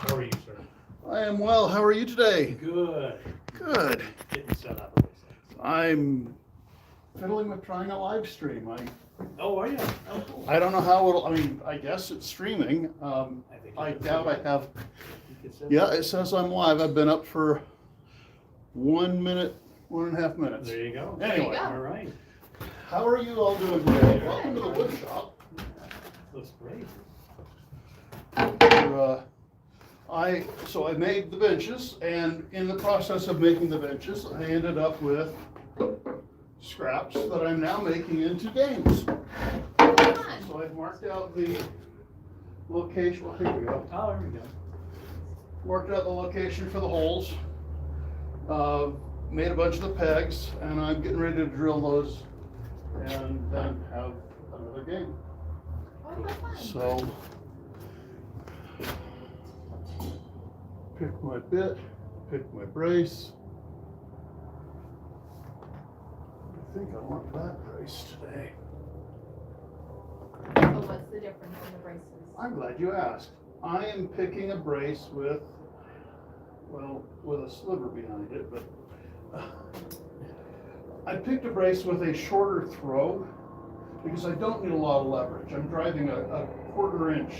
How are you, sir? I am well. How are you today? Good. Good. Getting set up. I'm fiddling with trying a live stream. Oh, are you? Oh, cool. I don't know how it'll, I mean, I guess it's streaming. I think doubt I have. you can set Yeah, it says I'm live. I've been up for 1 minute, 1.5 minutes. There you go. Anyway, All right. how are you all doing today? Welcome to the wood shop. Looks great. So I made the benches, and in the process of making the benches, I ended up with scraps that I'm now making into games. So I've marked out the location. Well, here we go. Oh, there we go. Marked out the location for the holes. Made a bunch of the pegs, and I'm getting ready to drill those, and then have another game. So. Pick my bit, pick my brace. I think I want that brace today. So what's the difference in the braces? I'm glad you asked. I am picking a brace with, well, with a sliver behind it, but I picked a brace with a shorter throw because I don't need a lot of leverage. I'm driving a 1/4 inch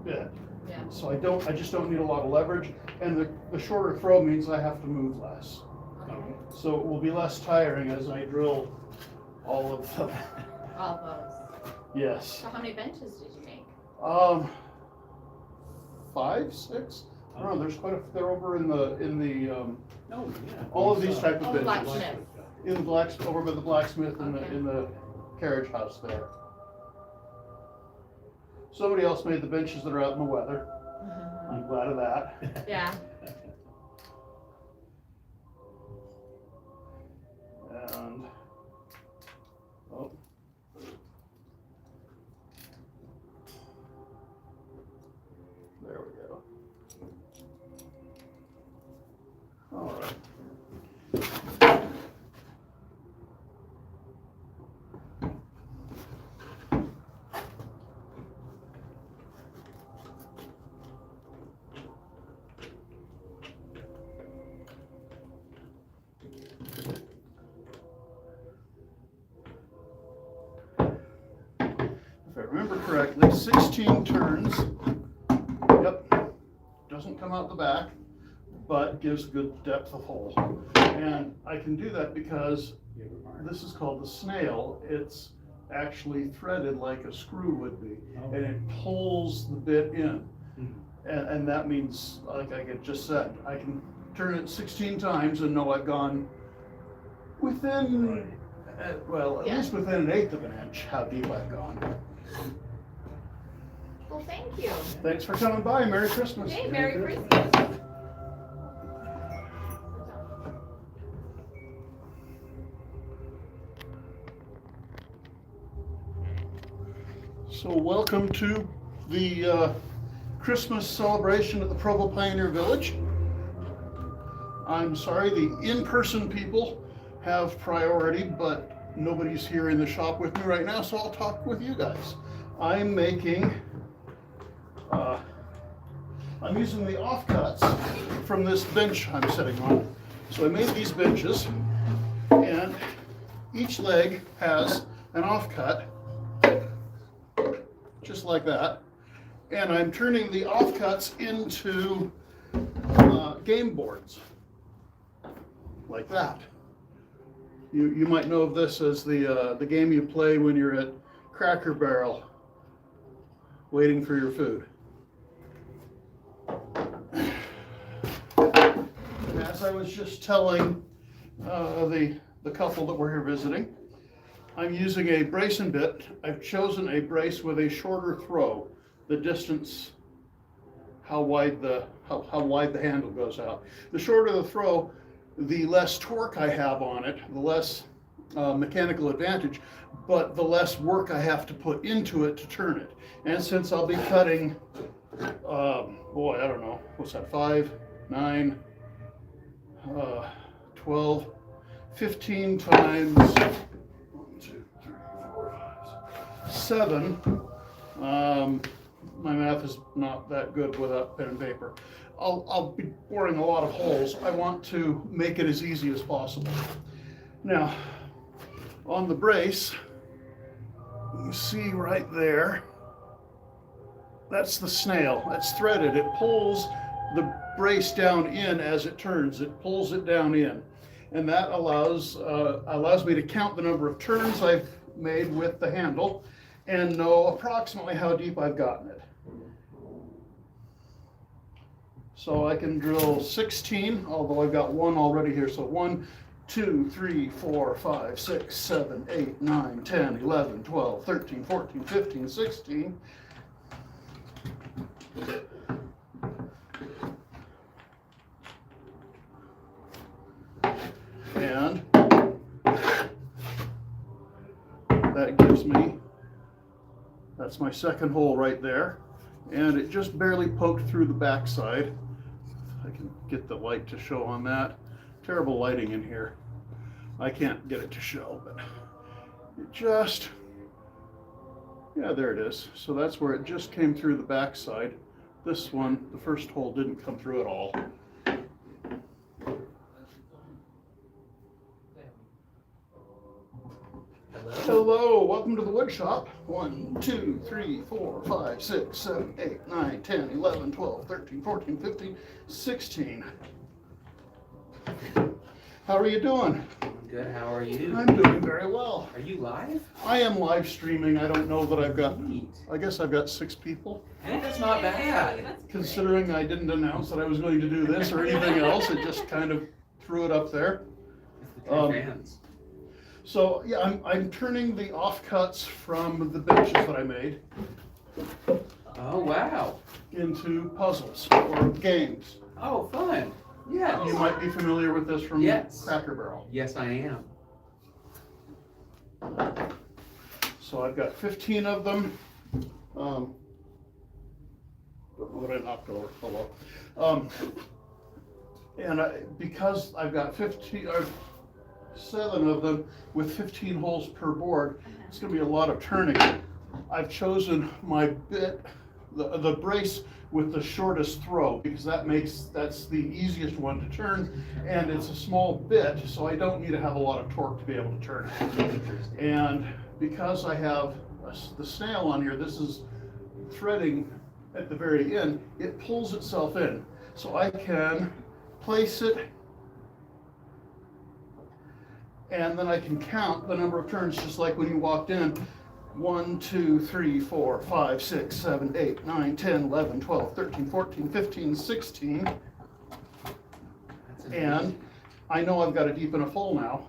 bit. Yeah. So I just don't need a lot of leverage, and the shorter throw means I have to move less. Okay. So it will be less tiring as I drill all of them. All those. Yes. So how many benches did you make? 5, 6? I don't know, there's quite a, they're over in the, Oh, yeah. all of these type of Oh, benches. blacksmith. In the over by the blacksmith Okay. in the carriage house there. Somebody else made the benches that are out in the weather. I'm glad of that. Yeah. And, oh. There we go. All right. If I remember correctly, 16 turns. Yep. Doesn't come out the back, but gives good depth of hole. And I can do that because this is called the snail. It's actually threaded like a screw would be, and it pulls the bit in. And that means, like I just said, I can turn it 16 times and know I've gone within, well, at least within 1/8 of an inch how deep I've gone. Well, thank you. Thanks for coming by. Merry Christmas. Hey, Merry Christmas. So welcome to the Christmas celebration at the Provo Pioneer Village. I'm sorry, the in-person people have priority, but nobody's here in the shop with me right now, so I'll talk with you guys. I'm making, I'm using the offcuts from this bench I'm sitting on. So I made these benches, and each leg has an offcut, just like that. and I'm turning the offcuts into game boards, like that. You might know of this as the game you play when you're at Cracker Barrel, waiting for your food. And as I was just telling the couple that we're here visiting, I'm using a brace and bit. I've chosen a brace with a shorter throw, the distance, how wide the handle goes out. The shorter the throw, the less torque I have on it, the less mechanical advantage, but the less work I have to put into it to turn it. And since I'll be cutting, boy, I don't know, what's that, 5, 9, 12, 15 times 1, 2, 3, 4, 5, 7. My math is not that good without pen and paper. I'll be boring a lot of holes. I want to make it as easy as possible. Now, on the brace, you see right there, that's the snail. That's threaded. It pulls the brace down in as it turns. It pulls it down in. And that allows me to count the number of turns I've made with the handle and know approximately how deep I've gotten it. So I can drill 16, although I've got one already here. So 1, 2, 3, 4, 5, 6, 7, 8, 9, 10, 11, 12, 13, 14, 15, 16. And that gives me, that's my second hole right there. And it just barely poked through the backside. I can get the light to show on that. Terrible lighting in here. I can't get it to show, but it just, yeah, there it is. So that's where it just came through the backside. This one, the first hole, didn't come through at all. Hello, welcome to the wood shop. 1, 2, 3, 4, 5, 6, 7, 8, 9, 10, 11, 12, 13, 14, 15, 16. How are you doing? Good, how are you? I'm doing very well. Are you live? I am live streaming. I don't know that I've got, Neat. I guess I've got 6 people. Hey, that's not bad. Considering I didn't announce that I was going to do this or anything else, it just kind of threw it up there. It's the true fans. So yeah, I'm turning the offcuts from the benches that I made Oh, wow. into puzzles or games. Oh, fun. Yes. You might be familiar with this from Yes. Cracker Barrel. Yes, I am. So I've got 15 of them. Don't know what I knocked over. Oh well. And because I've got 7 of them with 15 holes per board, it's going to be a lot of turning. I've chosen my bit, the brace with the shortest throw, because that's the easiest one to turn, and it's a small bit, so I don't need to have a lot of torque to be able to turn it. And because I have the snail on here, this is threading at the very end, it pulls itself in. So I can place it, and then I can count the number of turns just like when you walked in. 1, 2, 3, 4, 5, 6, 7, 8, 9, 10, 11, 12, 13, 14, 15, 16. And I know I've got a deep enough hole now,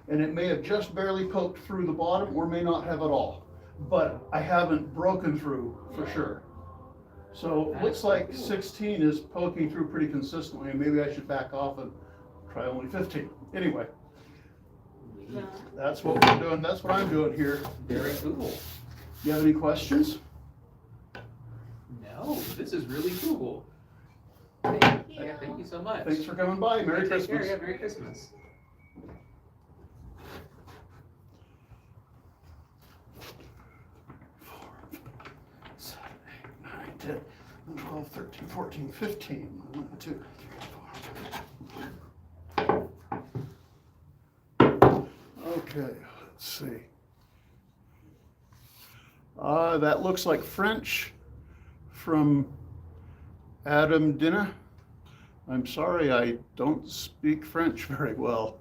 and it may have just barely poked through the bottom or may not have at all, but I haven't broken through for sure. So it looks like 16 is poking through pretty consistently, and maybe I should back off and try only 15. Anyway. That's what we're doing. That's what I'm doing here. Very cool. You have any questions? No, this is really cool. Thank you. Yeah, thank you so much. Thanks for coming by. Merry Take care. Christmas. Yeah, Merry Christmas. 7, 8, 9, 10, 12, 13, 14, 15. 1, 2, 3, 4. Okay, let's see. That looks like French from Adam Dinah. I'm sorry, I don't speak French very well.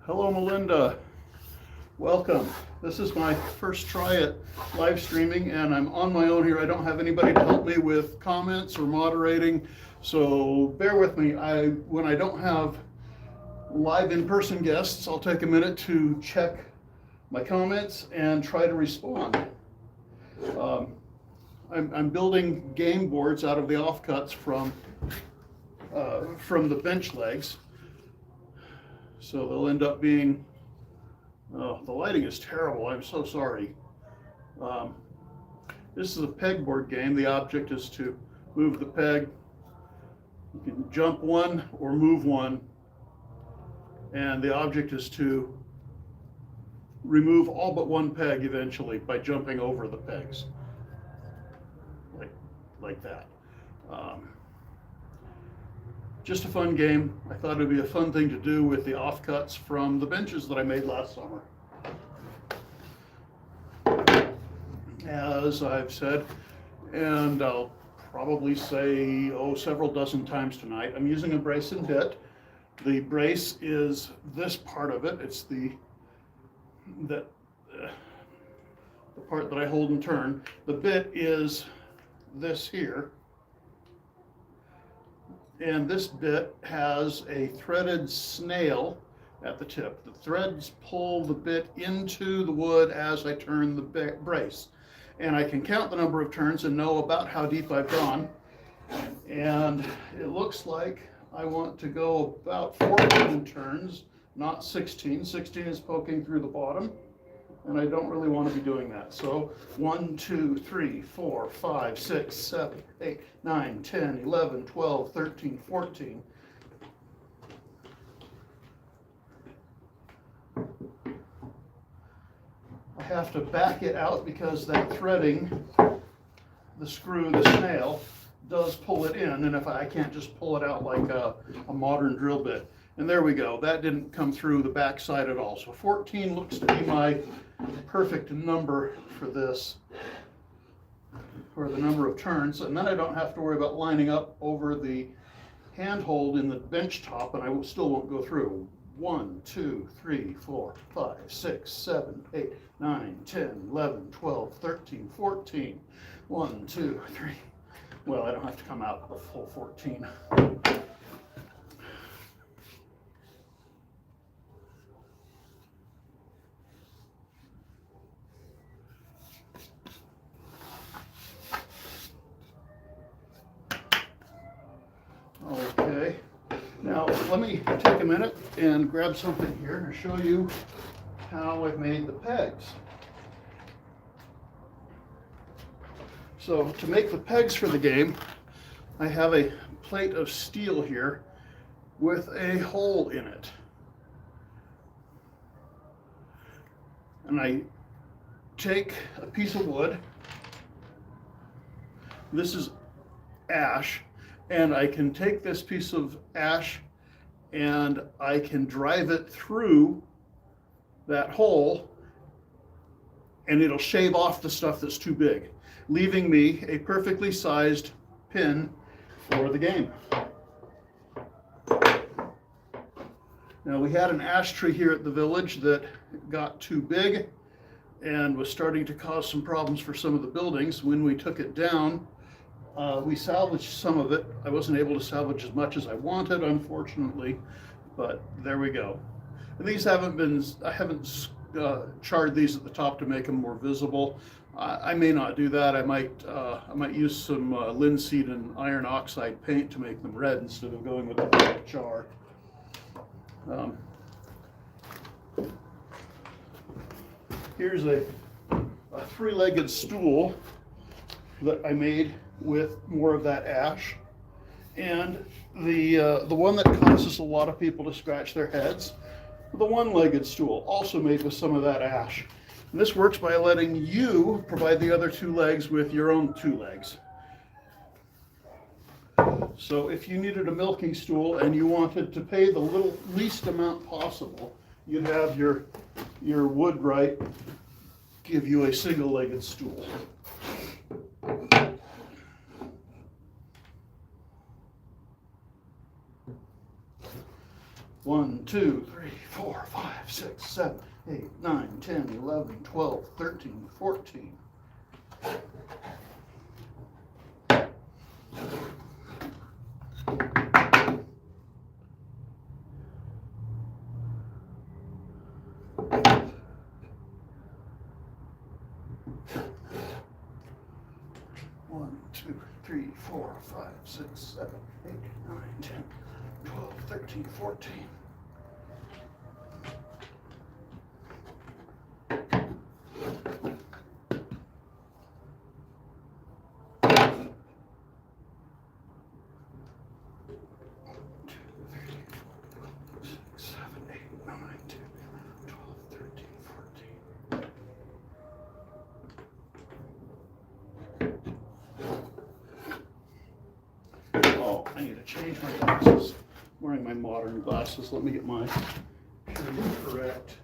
Hello, Melinda. Welcome. This is my first try at live streaming, and I'm on my own here. I don't have anybody to help me with comments or moderating, so bear with me. When I don't have live in-person guests, I'll take a minute to check my comments and try to respond. I'm building game boards out of the offcuts from the bench legs, so they'll end up being. Oh, the lighting is terrible. I'm so sorry. This is a pegboard game. The object is to move the peg. You can jump one or move one, and the object is to remove all but one peg eventually by jumping over the pegs, like that. Just a fun game. I thought it'd be a fun thing to do with the offcuts from the benches that I made last summer. As I've said, and I'll probably say, several dozen times tonight, I'm using a brace and bit. The brace is this part of it. It's the part that I hold and turn. The bit is this here. And this bit has a threaded snail at the tip. The threads pull the bit into the wood as I turn the brace. And I can count the number of turns and know about how deep I've gone. And it looks like I want to go about 14 turns, not 16. 16 is poking through the bottom, and I don't really want to be doing that. So 1, 2, 3, 4, 5, 6, 7, 8, 9, 10, 11, 12, 13, 14. I have to back it out because that threading, the screw, the snail, does pull it in, and if I can't just pull it out like a modern drill bit. And there we go. That didn't come through the back side at all. So 14 looks to be my perfect number for this, for the number of turns. And then I don't have to worry about lining up over the handhold in the bench top, and I still won't go through. 1, 2, 3, 4, 5, 6, 7, 8, 9, 10, 11, 12, 13, 14. 1, 2, 3. Well, I don't have to come out the full 14. Okay, now let me take a minute and grab something here and show you how I've made the pegs. So to make the pegs for the game, I have a plate of steel here with a hole in it. And I take a piece of wood, this is ash, and I can take this piece of ash and I can drive it through that hole, and it'll shave off the stuff that's too big, leaving me a perfectly sized pin for the game. Now, we had an ash tree here at the village that got too big and was starting to cause some problems for some of the buildings. When we took it down, we salvaged some of it. I wasn't able to salvage as much as I wanted, unfortunately, but there we go. And these haven't been, I haven't charred these at the top to make them more visible. I may not do that. I might use some linseed and iron oxide paint to make them red instead of going with the black char. Here's a three-legged stool that I made with more of that ash, and the one that causes a lot of people to scratch their heads, the one-legged stool, also made with some of that ash. And this works by letting you provide the other two legs with your own two legs. So if you needed a milking stool and you wanted to pay the least amount possible, you'd have your wood right give you a single-legged stool. One, 2, 3, 4, 5, 6, 7, 8, 9, 10, 11, 12, 13, 14. One, 2, 3, 4, 5, 6, 7, 8, 9, 10, 12, 13, 14. Oh, I need to change my glasses. I'm wearing my modern glasses. Let me get my hearing correct.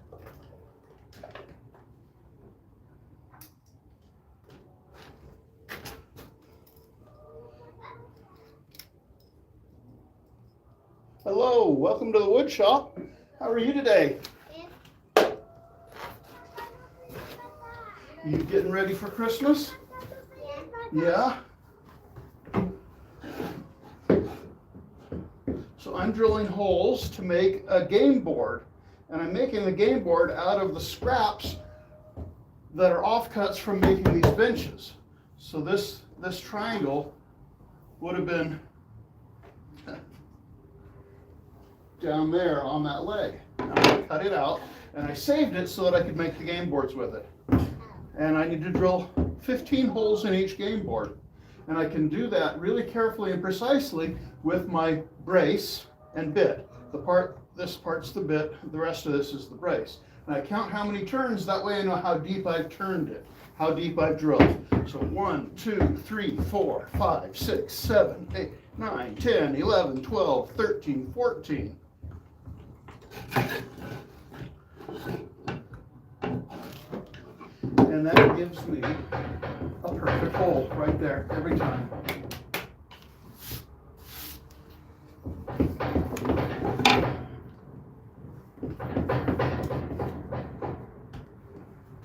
Hello, welcome to the wood shop. How are you today? You getting ready for Christmas? Yeah? So I'm drilling holes to make a game board, and I'm making the game board out of the scraps that are offcuts from making these benches. So this triangle would have been down there on that leg. I cut it out and I saved it so that I could make the game boards with it. And I need to drill 15 holes in each game board. And I can do that really carefully and precisely with my brace and bit. This part's the bit, the rest of this is the brace. And I count how many turns, that way I know how deep I've turned it, how deep I've drilled. So 1, 2, 3, 4, 5, 6, 7, 8, 9, 10, 11, 12, 13, 14. And that gives me a perfect hole right there every time.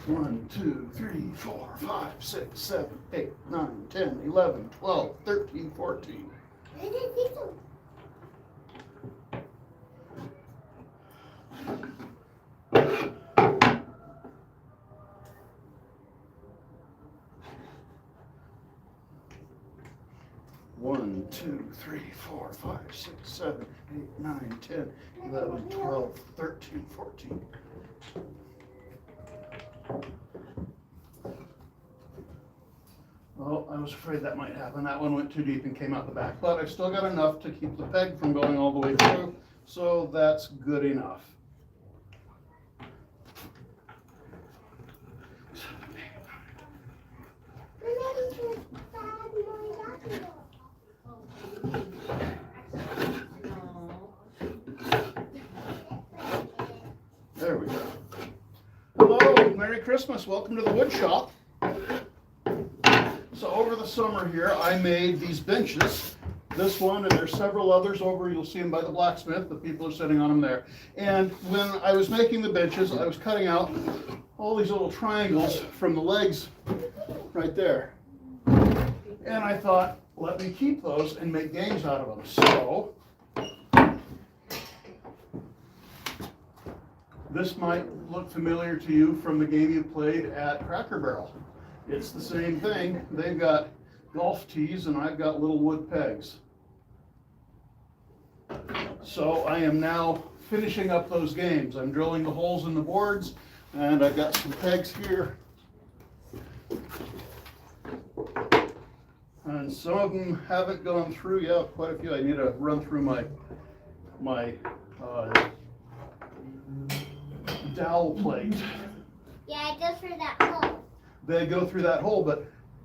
One, 2, 3, 4, 5, 6, 7, 8, 9, 10, 11, 12, 13, 14. One, 2, 3, 4, 5, 6, 7, 8, 9, 10, 11, 12, 13, 14. Oh, I was afraid that might happen. That one went too deep and came out the back. But I've still got enough to keep the peg from going all the way through, so that's good enough. There we go. Hello, Merry Christmas. Welcome to the wood shop. So over the summer here, I made these benches. This one, and there's several others over, you'll see them by the blacksmith. The people are sitting on them there. And when I was making the benches, I was cutting out all these little triangles from the legs right there. And I thought, let me keep those and make games out of them. So this might look familiar to you from the game you played at Cracker Barrel. It's the same thing. They've got golf tees and I've got little wood pegs. So I am now finishing up those games. I'm drilling the holes in the boards and I've got some pegs here. And some of them haven't gone through yet, quite a few. I need to run through my dowel plate. Yeah, it goes through that hole. They go through that hole,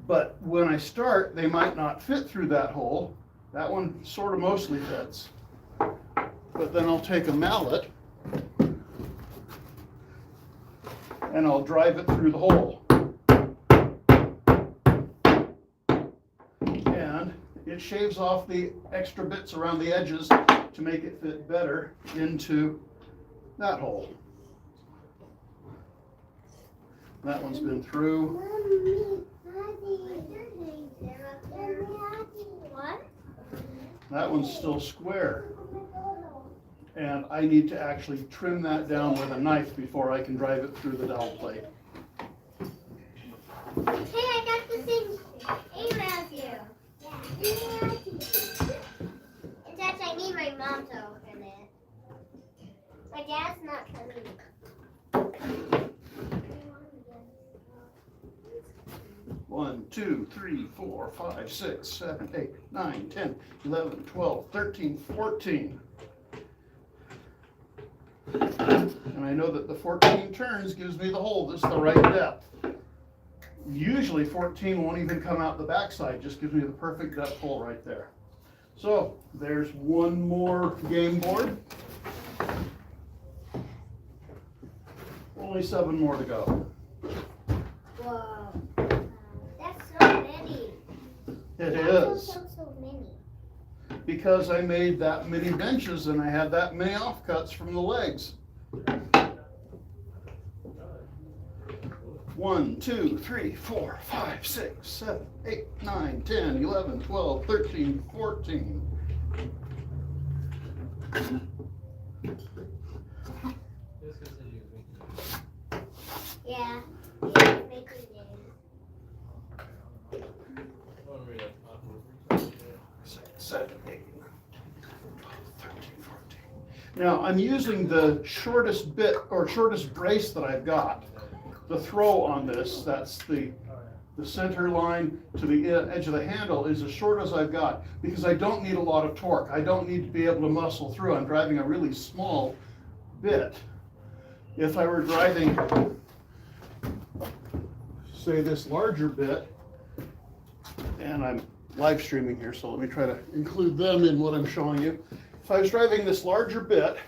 but when I start, they might not fit through that hole. That one sort of mostly fits. But then I'll take a mallet and I'll drive it through the hole. it shaves off the extra bits around the edges to make it fit better into that hole. That one's been through. What? That one's still square. And I need to actually trim that down with a knife before I can drive it through the dowel plate. Hey, I got the same around here. In fact, I need my mom to open it. My dad's not coming. 1, 2, 3, 4, 5, 6, 7, 8, 9, 10, 11, 12, 13, 14. And I know that the 14 turns gives me the hole that's the right depth. Usually 14 won't even come out the backside, just gives me the perfect depth hole right there. So there's one more game board. Only 7 more to go. Whoa. That's so many. It Why is. so many? Because I made that many benches and I had that many offcuts from the legs. 1, 2, 3, 4, 5, 6, 7, 8, 9, 10, 11, 12, 13, 14. Yeah. Yeah, making it. 6, 7, 8, 9, 12, 13, 14. Now I'm using the shortest bit or shortest brace that I've got. The throw on this, that's the center line to the edge of the handle is as short as I've got because I don't need a lot of torque. I don't need to be able to muscle through. I'm driving a really small bit. If I were driving, say, this larger bit, and I'm live streaming here, so let me try to include them in what I'm showing you. If I was driving this larger bit,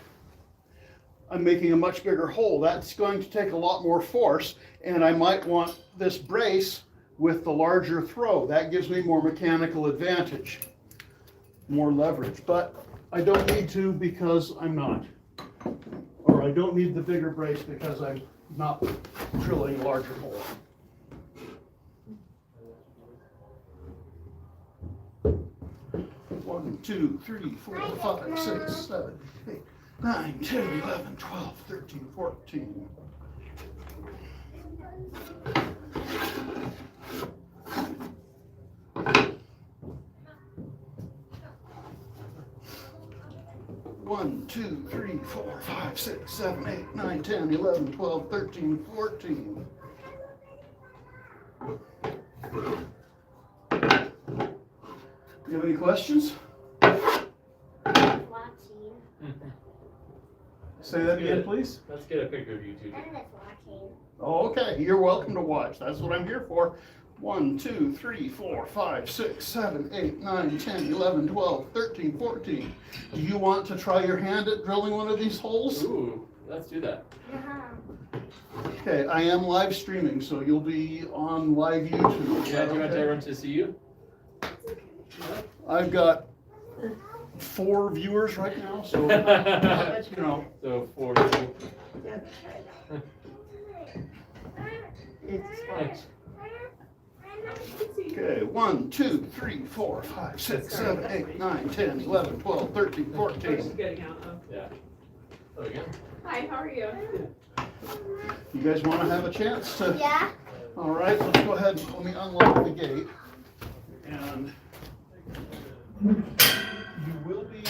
I'm making a much bigger hole. That's going to take a lot more force, and I might want this brace with the larger throw. That gives me more mechanical advantage, more leverage, but I don't need to because I'm not. Or I don't need the bigger brace because I'm not drilling a larger hole. One, 2, 3, 4, 5, 6, 7, 8, 9, 10, 11, 12, 13, 14. One, 2, 3, 4, 5, 6, 7, 8, 9, 10, 11, 12, 13, 14. You have any questions? Watching. Say that again, please. Let's get a picture of you two. I'm just watching. Oh, okay, you're welcome to watch. That's what I'm here for. 1, 2, 3, 4, 5, 6, 7, 8, 9, 10, 11, 12, 13, 14. Do you want to try your hand at drilling one of these holes? Ooh, let's do that. Okay, I am live streaming, so you'll be on live YouTube. Yeah, do you want Okay. everyone to see you? I've got 4 viewers right now, so you know. So 4 people. Okay, 1, 2, 3, 4, 5, 6, 7, 8, 9, 10, 11, 12, 13, 14. Getting out of. Yeah. Oh, again? Hi, how are you? You guys want to have a chance to? Yeah? All right, let's go ahead and let me unlock the gate. And you will be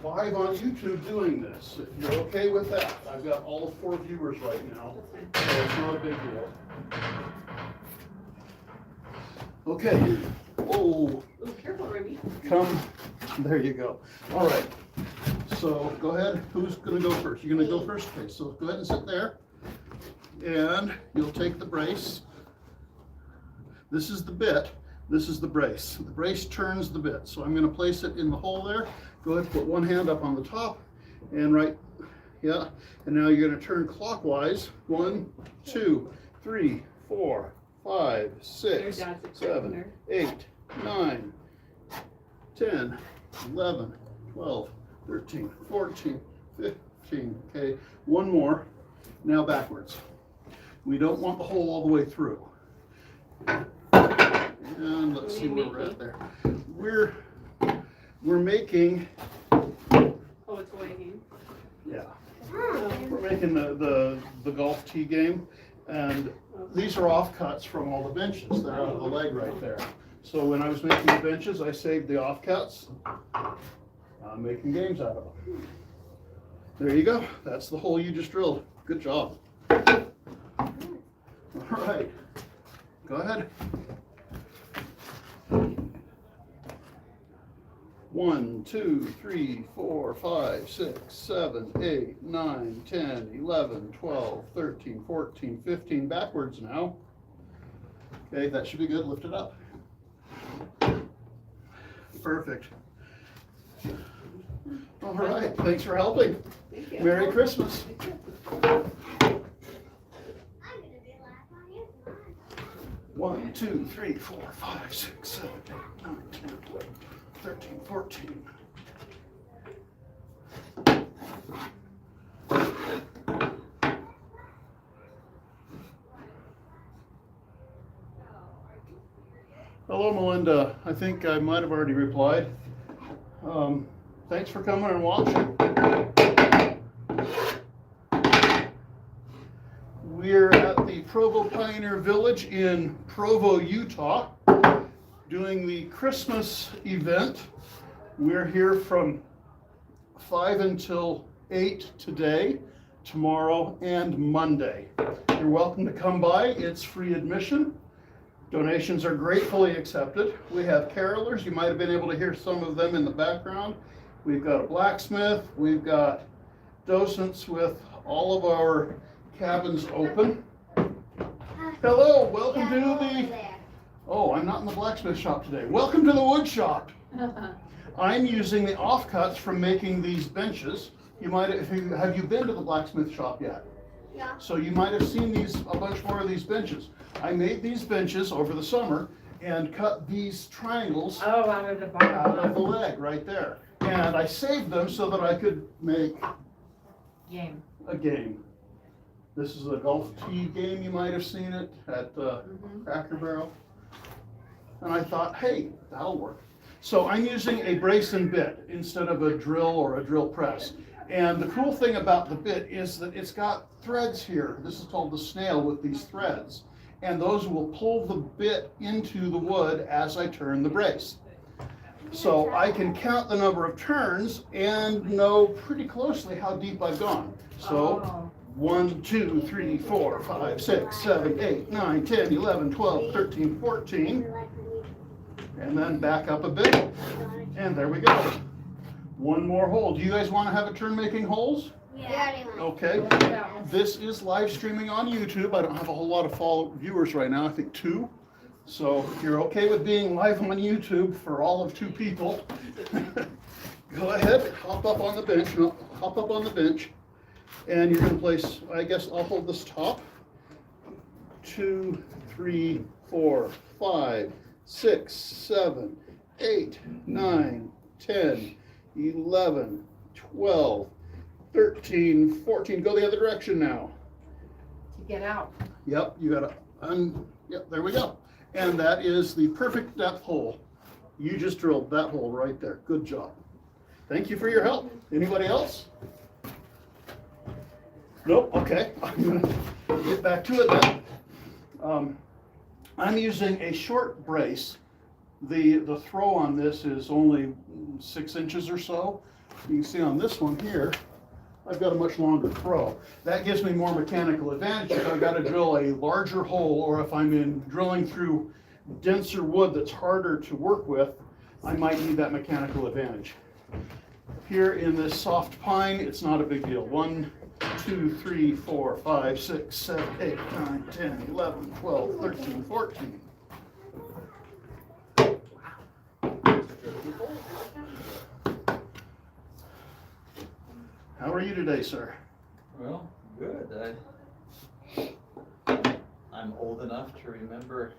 live on YouTube doing this, if you're okay with that. I've got all 4 viewers right now, so it's not a big deal. Okay. Oh, Oh, careful, Ruby. come. There you go. All right. So go ahead. Who's going to go first? You're going to go first? Okay, so go ahead and sit there. And you'll take the brace. This is the bit. This is the brace. The brace turns the bit. So I'm going to place it in the hole there. Go ahead and put one hand up on the top and right, yeah. And now you're going to turn clockwise. 1, 2, 3, 4, 5, 6, 7, 8, 9, 10, 11, 12, 13, 14, 15. Okay, one more. Now backwards. We don't want the hole all the way through. And let's see where we're at there. We're making, Oh, it's waiting. yeah, Mm. we're making the golf tee game. And these are offcuts from all the benches. They're out of the leg right there. So when I was making the benches, I saved the offcuts. I'm making games out of them. There you go. That's the hole you just drilled. Good job. All right. Go ahead. 1, 2, 3, 4, 5, 6, 7, 8, 9, 10, 11, 12, 13, 14, 15. Backwards now. Okay, that should be good. Lift it up. Perfect. All right. Thanks for helping. Thank you. Merry Christmas. I'm gonna be last on you. 1, 2, 3, 4, 5, 6, 7, 8, 9, 10, 11, 13, 14. Hello, Melinda. I think I might have already replied. Thanks for coming and watching. We're at the Provo Pioneer Village in Provo, Utah, doing the Christmas event. We're here from 5 until 8 today, tomorrow, and Monday. You're welcome to come by. It's free admission. Donations are gratefully accepted. We have carolers. You might have been able to hear some of them in the background. We've got a blacksmith. We've got docents with all of our cabins open. Hello, welcome to the, oh, I'm not in the blacksmith shop today. Welcome to the wood shop. I'm using the offcuts from making these benches. You might have you been to the blacksmith shop yet? Yeah. So you might have seen a bunch more of these benches. I made these benches over the summer and cut these triangles Oh, out of the out of the bottom. leg right there. And I saved them so that I could make Game. a game. This is a golf tee game. You might have seen it at Cracker Barrel. And I thought, hey, that'll work. So I'm using a brace and bit instead of a drill or a drill press. And the cool thing about the bit is that it's got threads here. This is called the snail with these threads. And those will pull the bit into the wood as I turn the brace. So I can count the number of turns and know pretty closely how deep I've gone. So Oh. 1, 2, 3, 4, 5, 6, 7, 8, 9, 10, 11, 12, 13, 14. And then back up a bit. And there we go. One more hole. Do you guys want to have a turn making holes? Yeah. Okay. This is live streaming on YouTube. I don't have a whole lot of viewers right now. I think 2. So if you're okay with being live on YouTube for all of 2 people, go ahead, hop up on the bench. No, hop up on the bench. And you're going to place, I guess I'll hold this top. 2, 3, 4, 5, 6, 7, 8, 9, 10, 11, 12, 13, 14. Go the other direction now. To get out. Yep, you gotta yep, there we go. And that is the perfect depth hole. You just drilled that hole right there. Good job. Thank you for your help. Anybody else? Nope, okay. I'm gonna get back to it then. I'm using a short brace. The throw on this is only 6 inches or so. You can see on this one here, I've got a much longer throw. That gives me more mechanical advantage if I've got to drill a larger hole, or if I'm drilling through denser wood that's harder to work with, I might need that mechanical advantage. Here in this soft pine, it's not a big deal. 1, 2, 3, 4, 5, 6, 7, 8, 9, 10, 11, 12, 13, 14. How are you today, sir? Well, good. I'm old enough to remember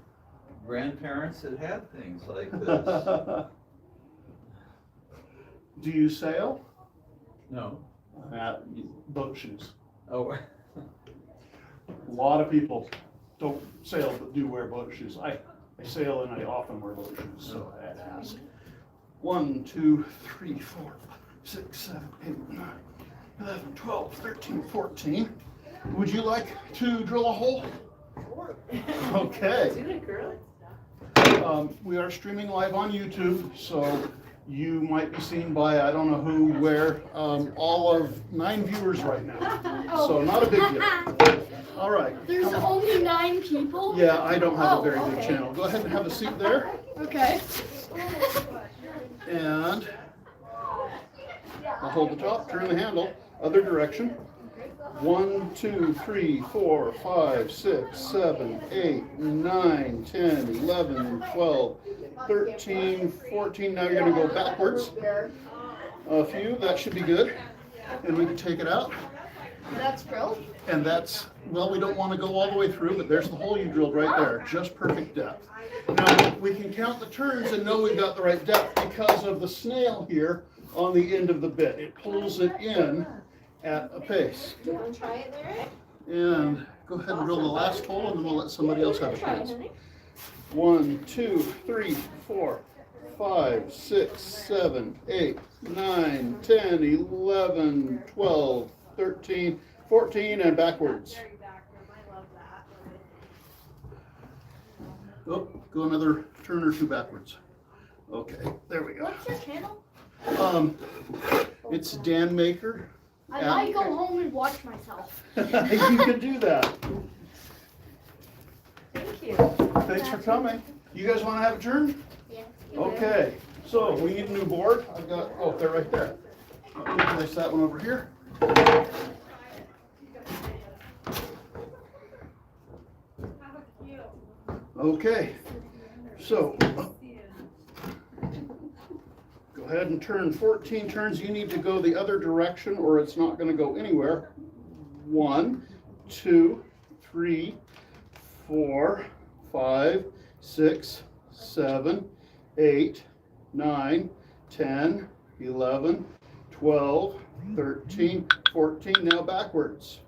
grandparents that had things like this. Do you sail? No. Boat shoes. Oh. A lot of people don't sail but do wear boat shoes. I sail and I often wear boat shoes, so I had to ask. 1, 2, 3, 4, 5, 6, 7, 8, 9, 11, 12, 13, 14. Would you like to drill a hole? Okay. Do it, girl. We are streaming live on YouTube, so you might be seen by, I don't know who, where, all of 9 viewers right now. So not a big deal. All right. There's only 9 people? Yeah, I don't have a very big okay. channel. Go ahead and have a seat there. Okay. And I'll hold the top, turn the handle, other direction. 1, 2, 3, 4, 5, 6, 7, 8, 9, 10, 11, 12, 13, 14. Now you're going to go backwards. A few, that should be good. And we can take it out. That's drilled? And that's, well, we don't want to go all the way through, but there's the hole you drilled right there. Just perfect depth. Now, we can count the turns and know we've got the right depth because of the snail here on the end of the bit. It pulls it in at a pace. Do you want to try it there? And go ahead and drill the last hole and then we'll let somebody else have a chance. 1, 2, 3, 4, 5, 6, 7, 8, 9, 10, 11, 12, 13, 14, and backwards. Oh, go another turn or two backwards. Okay, there we go. What's your channel? It's Dan Maker. I might go home and watch myself. You can do that. Thank you. Thanks for coming. You guys want to have a turn? Yeah. Okay, so we need a new board. I've got, oh, they're right there. Let me place that one over here. Okay, so go ahead and turn 14 turns. You need to go the other direction or it's not going to go anywhere. 1, 2, 3, 4, 5, 6, 7, 8, 9, 10, 11, 12, 13, 14. Now backwards.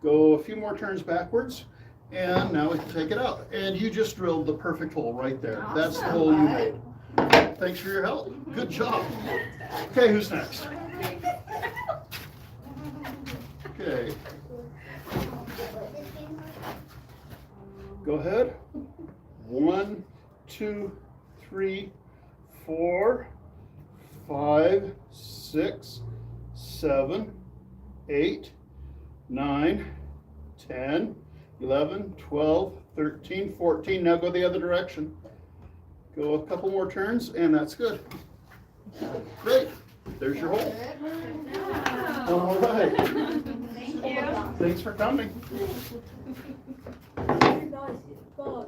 Go a few more turns backwards. And now we can take it out. And you just drilled the perfect hole right there. That's the hole you made. Thanks for your help. Good job. Okay, who's next? Okay. Go ahead. 1, 2, 3, 4, 5, 6, 7, 8, 9, 10, 11, 12, 13, 14. Now go the other direction. Go a couple more turns, and that's good. Great. There's your hole. All right. Thank you. Thanks for coming.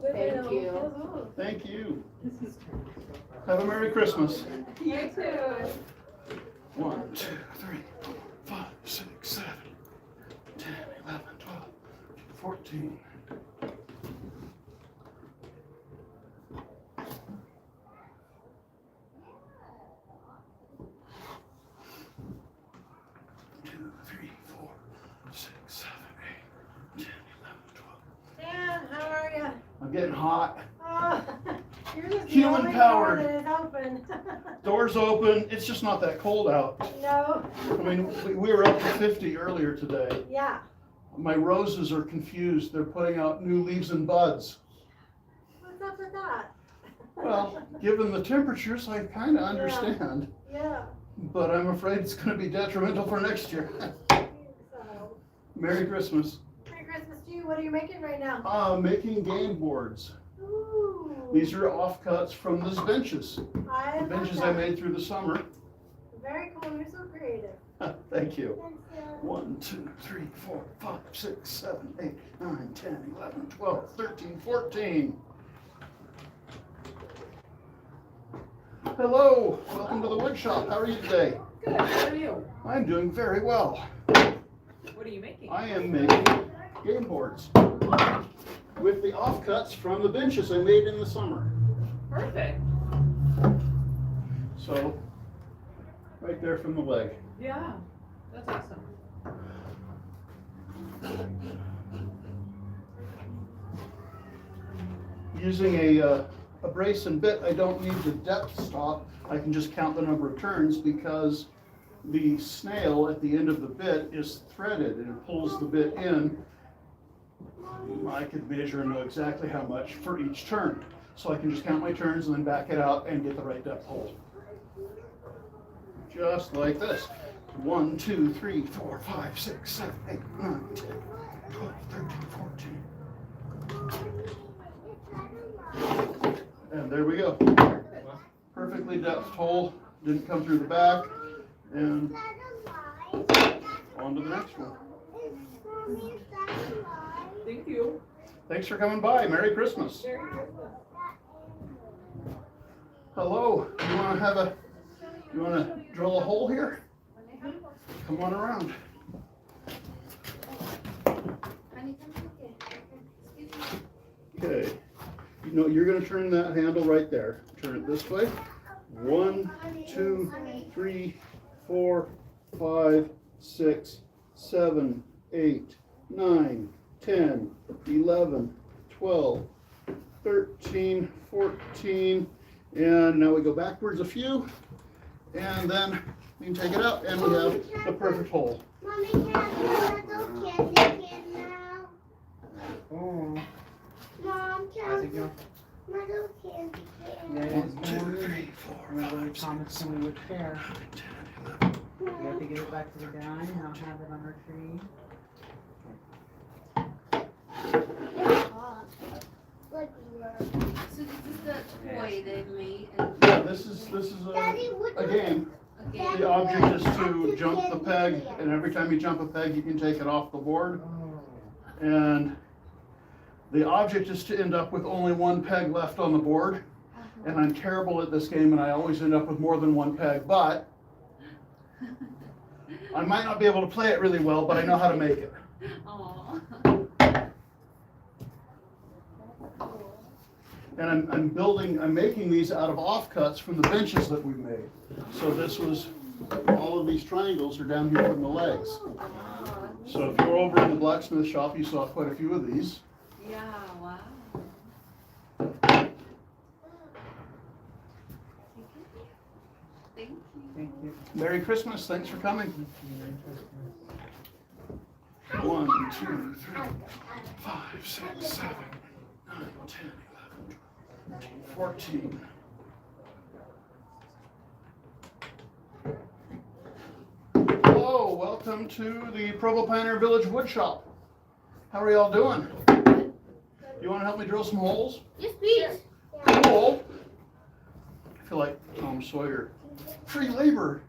Thank you. Thank you. Have a Merry Christmas. You too. 1, 2, 3, 4, 5, 6, 7, 10, 11, 12, 14. Dan, how are you? I'm getting hot. You're just the Human only powered. door that is open. Doors open. It's just not that cold out. No. I mean, we were up to 50 earlier today. Yeah. My roses are confused. They're putting out new leaves and buds. What's up with that? Well, given the temperatures, I kind of understand. Yeah. But I'm afraid it's going to be detrimental for next year. So, Merry Christmas. Merry Christmas to you. What are you making right now? Making game boards. Ooh. These are offcuts from these benches. I The love benches that. I made through the summer. Very cool. You're so creative. Thank you. 1, 2, 3, 4, 5, 6, 7, 8, 9, 10, 11, 12, 13, 14. Hello, welcome to the wood shop. How are you today? Good. How are you? I'm doing very well. What are you making? I am making game boards with the offcuts from the benches I made in the summer. Perfect. So right there from the leg. Yeah, that's awesome. Using a brace and bit, I don't need the depth stop. I can just count the number of turns because the snail at the end of the bit is threaded and it pulls the bit in. I could measure and know exactly how much for each turn. So I can just count my turns and then back it out and get the right depth hole. Just like this. 1, 2, 3, 4, 5, 6, 7, 8, 9, 10, 12, 13, 14. And there we go. Perfectly depth hole. Didn't come through the back. And on to the next one. Thank you. Thanks for coming by. Merry Christmas. Merry Christmas. Hello. You want to drill a hole here? Come on around. Okay. You know, you're going to turn that handle right there. Turn it this way. 1, 2, 3, 4, 5, 6, 7, 8, 9, 10, 11, 12, 13, 14, and now we go backwards a few, and then we can take it out, and we have the perfect hole. Mommy, can I have a little candy kid now? Oh, Mom, can I how's it have going? my little candy kid? Yeah, it's 1, 2, going 3, good. 4, Remember 5, Thomas 6, told me would share. 9, 10, 11. You have to give it back to the guy and I'll have it on our tree. Like we were. So this is the toy they made and Yeah, this is Daddy, what a game. again. The object is to jump the peg, and every time you jump a peg, you can take it off the board. And the object is to end up with only one peg left on the board. And I'm terrible at this game, and I always end up with more than one peg, but I might not be able to play it really well, but I know how to make it. Aw. And I'm making these out of offcuts from the benches that we made. So all of these triangles are down here from the legs. So if you were over in the blacksmith shop, you saw quite a few of these. Yeah, wow. Thank you. Thank you. Merry Christmas, thanks for coming. 1, 2, 3, 5, 6, 7, 9, 10, 11, 12, 14. Hello, welcome to the Provo Pioneer Village wood shop. How are y'all doing? You want to help me drill some holes? Yes, please. Cool. I feel like Tom Sawyer. Free labor.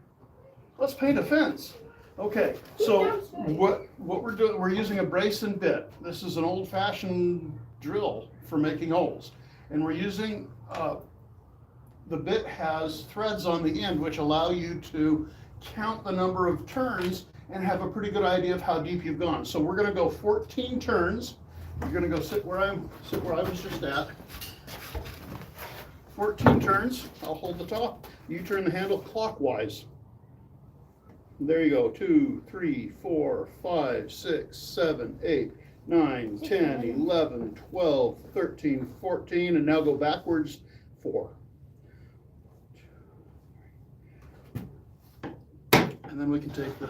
Let's paint a fence. Okay, so what we're doing, we're using a brace and bit. This is an old-fashioned drill for making holes. And we're using, the bit has threads on the end which allow you to count the number of turns and have a pretty good idea of how deep you've gone. So we're gonna go 14 turns. You're gonna go sit where I was just at. 14 turns, I'll hold the top. You turn the handle clockwise. There you go, 2, 3, 4, 5, 6, 7, 8, 9, 10, 11, 12, 13, 14, and now go backwards 4. And then we can take the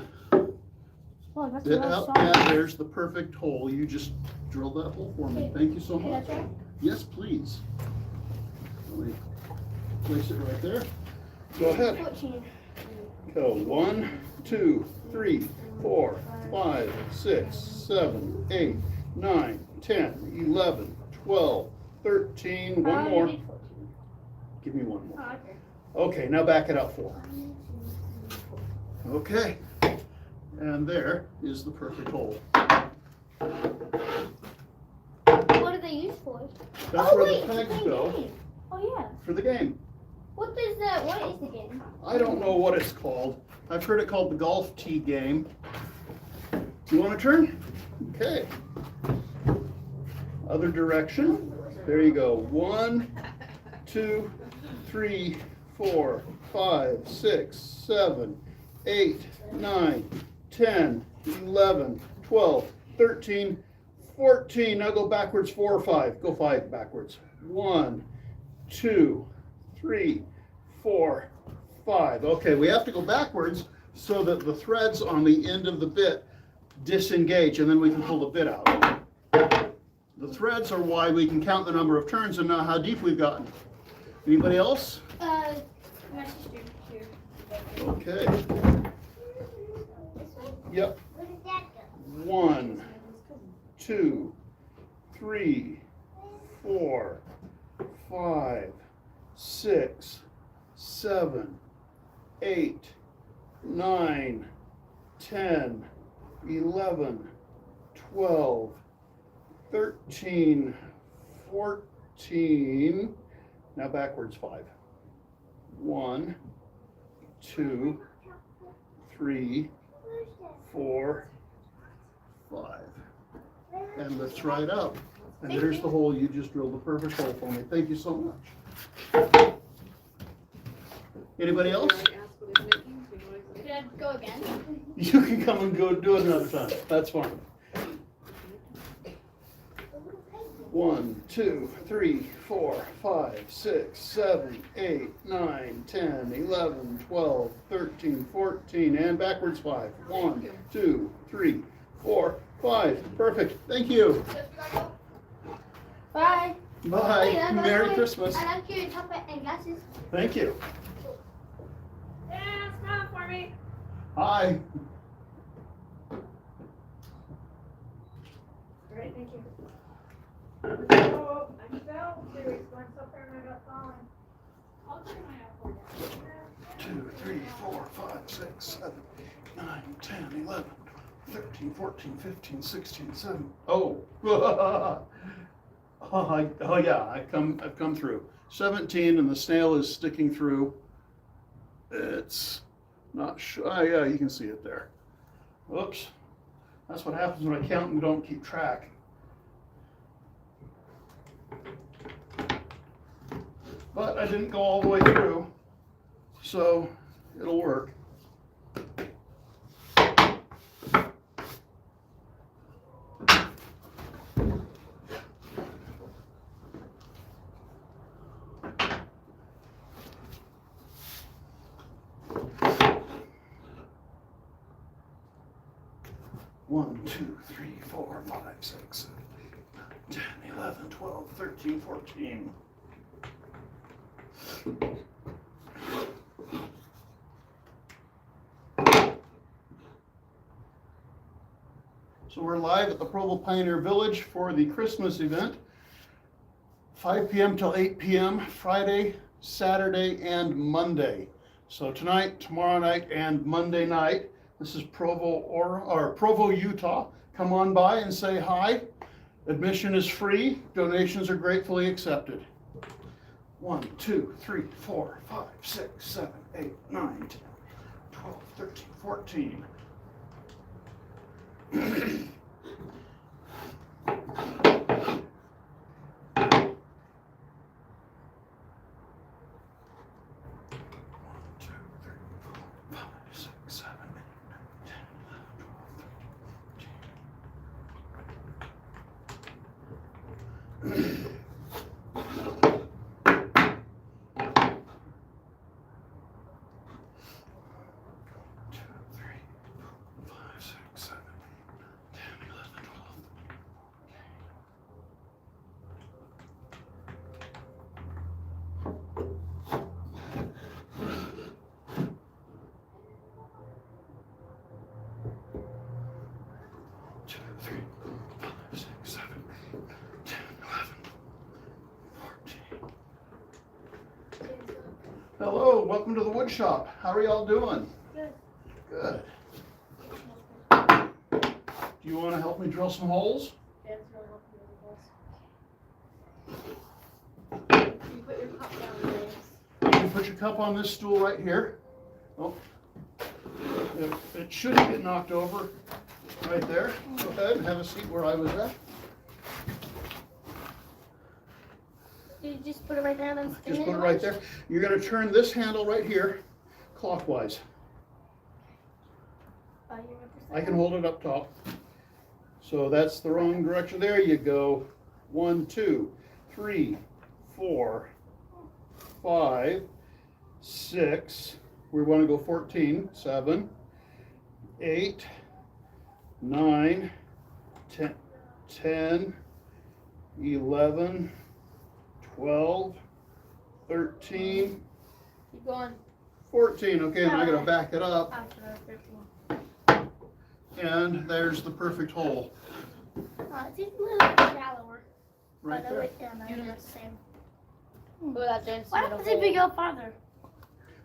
bit out, and there's the perfect hole. You just drilled that hole for me. Thank you so much. Yes, please. Let me place it right there. Go ahead. 14. Go 1, 2, 3, 4, 5, 6, 7, 8, 9, 10, 11, 12, 13. One more. Give me one more. Okay, now back it out 4. Okay. And there is the perfect hole. What do they use for? That's where the pegs go Game. Oh yeah. for the game. What is that? What is the game? I don't know what it's called. I've heard it called the golf tee game. You want to turn? Okay. Other direction. There you go. 1, 2, 3, 4, 5, 6, 7, 8, 9, 10, 11, 12, 13, 14. Now go backwards 4 or 5. Go 5 backwards. 1, 2, 3, 4, 5. Okay, we have to go backwards so that the threads on the end of the bit disengage, and then we can pull the bit out. The threads are why we can count the number of turns and know how deep we've gotten. Anybody else? My sister here. Okay. Yep. Where did that go? 1, 2, 3, 4, 5, 6, 7, 8, 9, 10, 11, 12, 13, 14. Now backwards 5. 1, 2, 3, 4, 5. And lift right up. And there's the hole. You just drilled the perfect hole for me. Thank you so much. Anybody else? Should I go again? You can come and go do it another time. That's fine. 1, 2, 3, 4, 5, 6, 7, 8, 9, 10, 11, 12, 13, 14, and backwards 5. 1, 2, 3, 4, 5. Perfect. Thank you. Bye. Bye. Merry Christmas. I like your top hat and glasses. Thank you. Yeah, smile for me. Hi. Great, thank you. Oh, I fell 2 weeks going so far and I got falling. I'll turn my apple. 2, 3, 4, 5, 6, 7, 9, 10, 11, 13, 14, 15, 16, 17. Oh. Oh yeah, I've come through. 17 and the snail is sticking through. It's not sure. Oh yeah, you can see it there. Oops. That's what happens when I count and don't keep track. But I didn't go all the way through, so it'll work. One, 2, 3, 4, 5, 6, 7, 8, 9, 10, 11, 12, 13, 14. So we're live at the Provo Pioneer Village for the Christmas event. 5 p.m. till 8 p.m. Friday, Saturday, and Monday. So tonight, tomorrow night, and Monday night. This is Provo, Utah. Come on by and say hi. Admission is free. Donations are gratefully accepted. 1, 2, 3, 4, 5, 6, 7, 8, 9, 10, 12, 13, 14. Hello, welcome to the wood shop. How are y'all doing? Good. Good. Do you want to help me drill some holes? That's really helpful. You put your cup down there. You can put your cup on this stool right here. Oh, it shouldn't get knocked over right there. Go ahead and have a seat where I was at. Did just put it right there and spin Just it. put it right there. You're gonna turn this handle right here clockwise. Oh, you're gonna I can hold it up top. So that's the wrong direction. There you go. 1, 2, 3, 4, 5, 6. We want to go 14, 7, 8, 9, 10, 11, 12, 13, Keep going. 14. Okay, and I'm going to back it up. After 13. And there's the perfect hole. It's just a little bit shallower. Right But there. yeah, no, it's the same. What What if we go farther?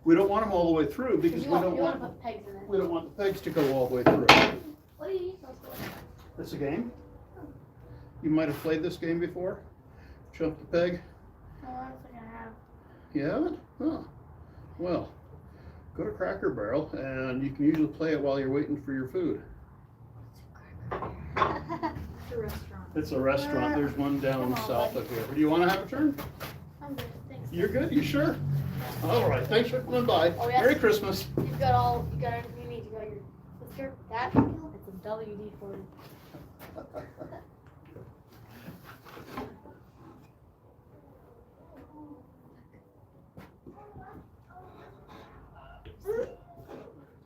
We don't want them all the way through because we don't You want want to put pegs in it. we don't want the pegs to go all the way through. What do you use those for? It's a game. You might have played this game before. Jump the peg. No, I don't think I have. You haven't? Oh. Well, go to Cracker Barrel and you can usually play it while you're waiting for your food. It's a restaurant. It's a restaurant. There's one down Come on, south buddy. of here. Do you want to have a turn? I'm good. Thanks. You're good? You sure? All right. Thanks for coming by. Oh, yes. Merry Christmas. You got everything you need. You got your sister, that. It's a WD-40.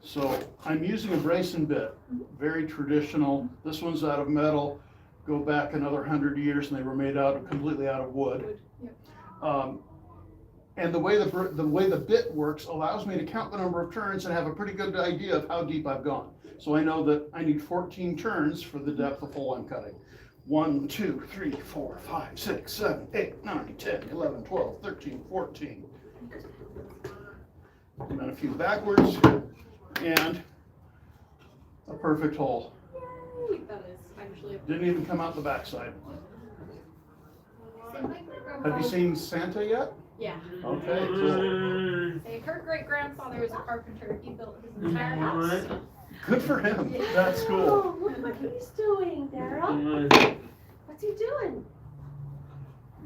So I'm using a brace and bit, very traditional. This one's out of metal. Go back another 100 years, and they were made completely out of wood. And the way the bit works allows me to count the number of turns and have a pretty good idea of how deep I've gone. So I know that I need 14 turns for the depth of hole I'm cutting. 1, 2, 3, 4, 5, 6, 7, 8, 9, 10, 11, 12, 13, 14. And then a few backwards, and a perfect hole. Yay, that is actually. Didn't even come out the backside. Have you seen Santa yet? Yeah. Okay, cool. Say, her great grandfather was a carpenter. He built his entire house. Good for him. That's cool. Oh, look what he's doing, Daryl. What's he doing?